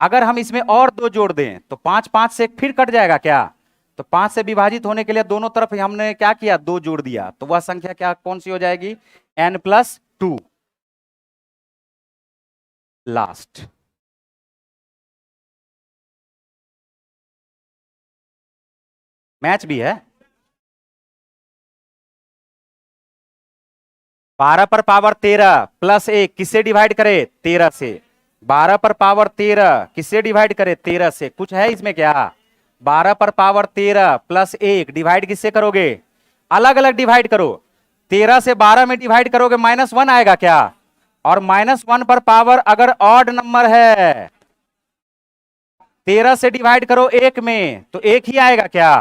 अगर हम इसमें और 2 जोड़ दें तो 5 5 से फिर कट जाएगा क्या, तो 5 से विभाजित होने के लिए दोनों तरफ हमने क्या किया, 2 जोड़ दिया, तो वह संख्या क्या कौन सी हो जाएगी, n+2 लास्ट। मैच भी है। 12 पर पावर 13 प्लस 1 किससे डिवाइड करे, 13 से। 12 पर पावर 13 किससे डिवाइड करे, 13 से। कुछ है इसमें क्या, 12 पर पावर 13 प्लस 1 डिवाइड किससे करोगे, अलग अलग डिवाइड करो। 13 से 12 में डिवाइड करोगे -1 आएगा क्या, और -1 पर पावर अगर ऑड नंबर है, 13 से डिवाइड करो 1 में तो 1 ही आएगा क्या।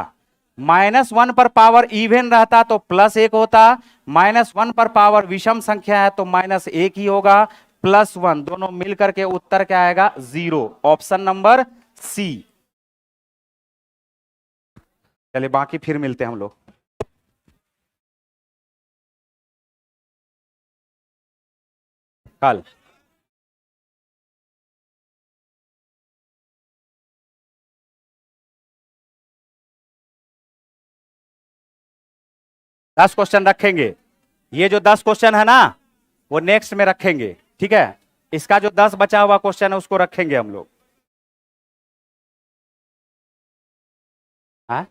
-1 पर पावर इवन रहता तो +1 होता, -1 पर पावर विषम संख्या है तो -1 ही होगा, +1 दोनों मिलकर के उत्तर क्या आएगा, 0, ऑप्शन नंबर सी। चलिए बाकी फिर मिलते हैं हम लोग कल। 10 क्वेश्चन रखेंगे। ये जो 10 क्वेश्चन है ना वो नेक्स्ट में रखेंगे, ठीक है। इसका जो 10 बचा हुआ क्वेश्चन है उसको रखेंगे हम लोग। हाँ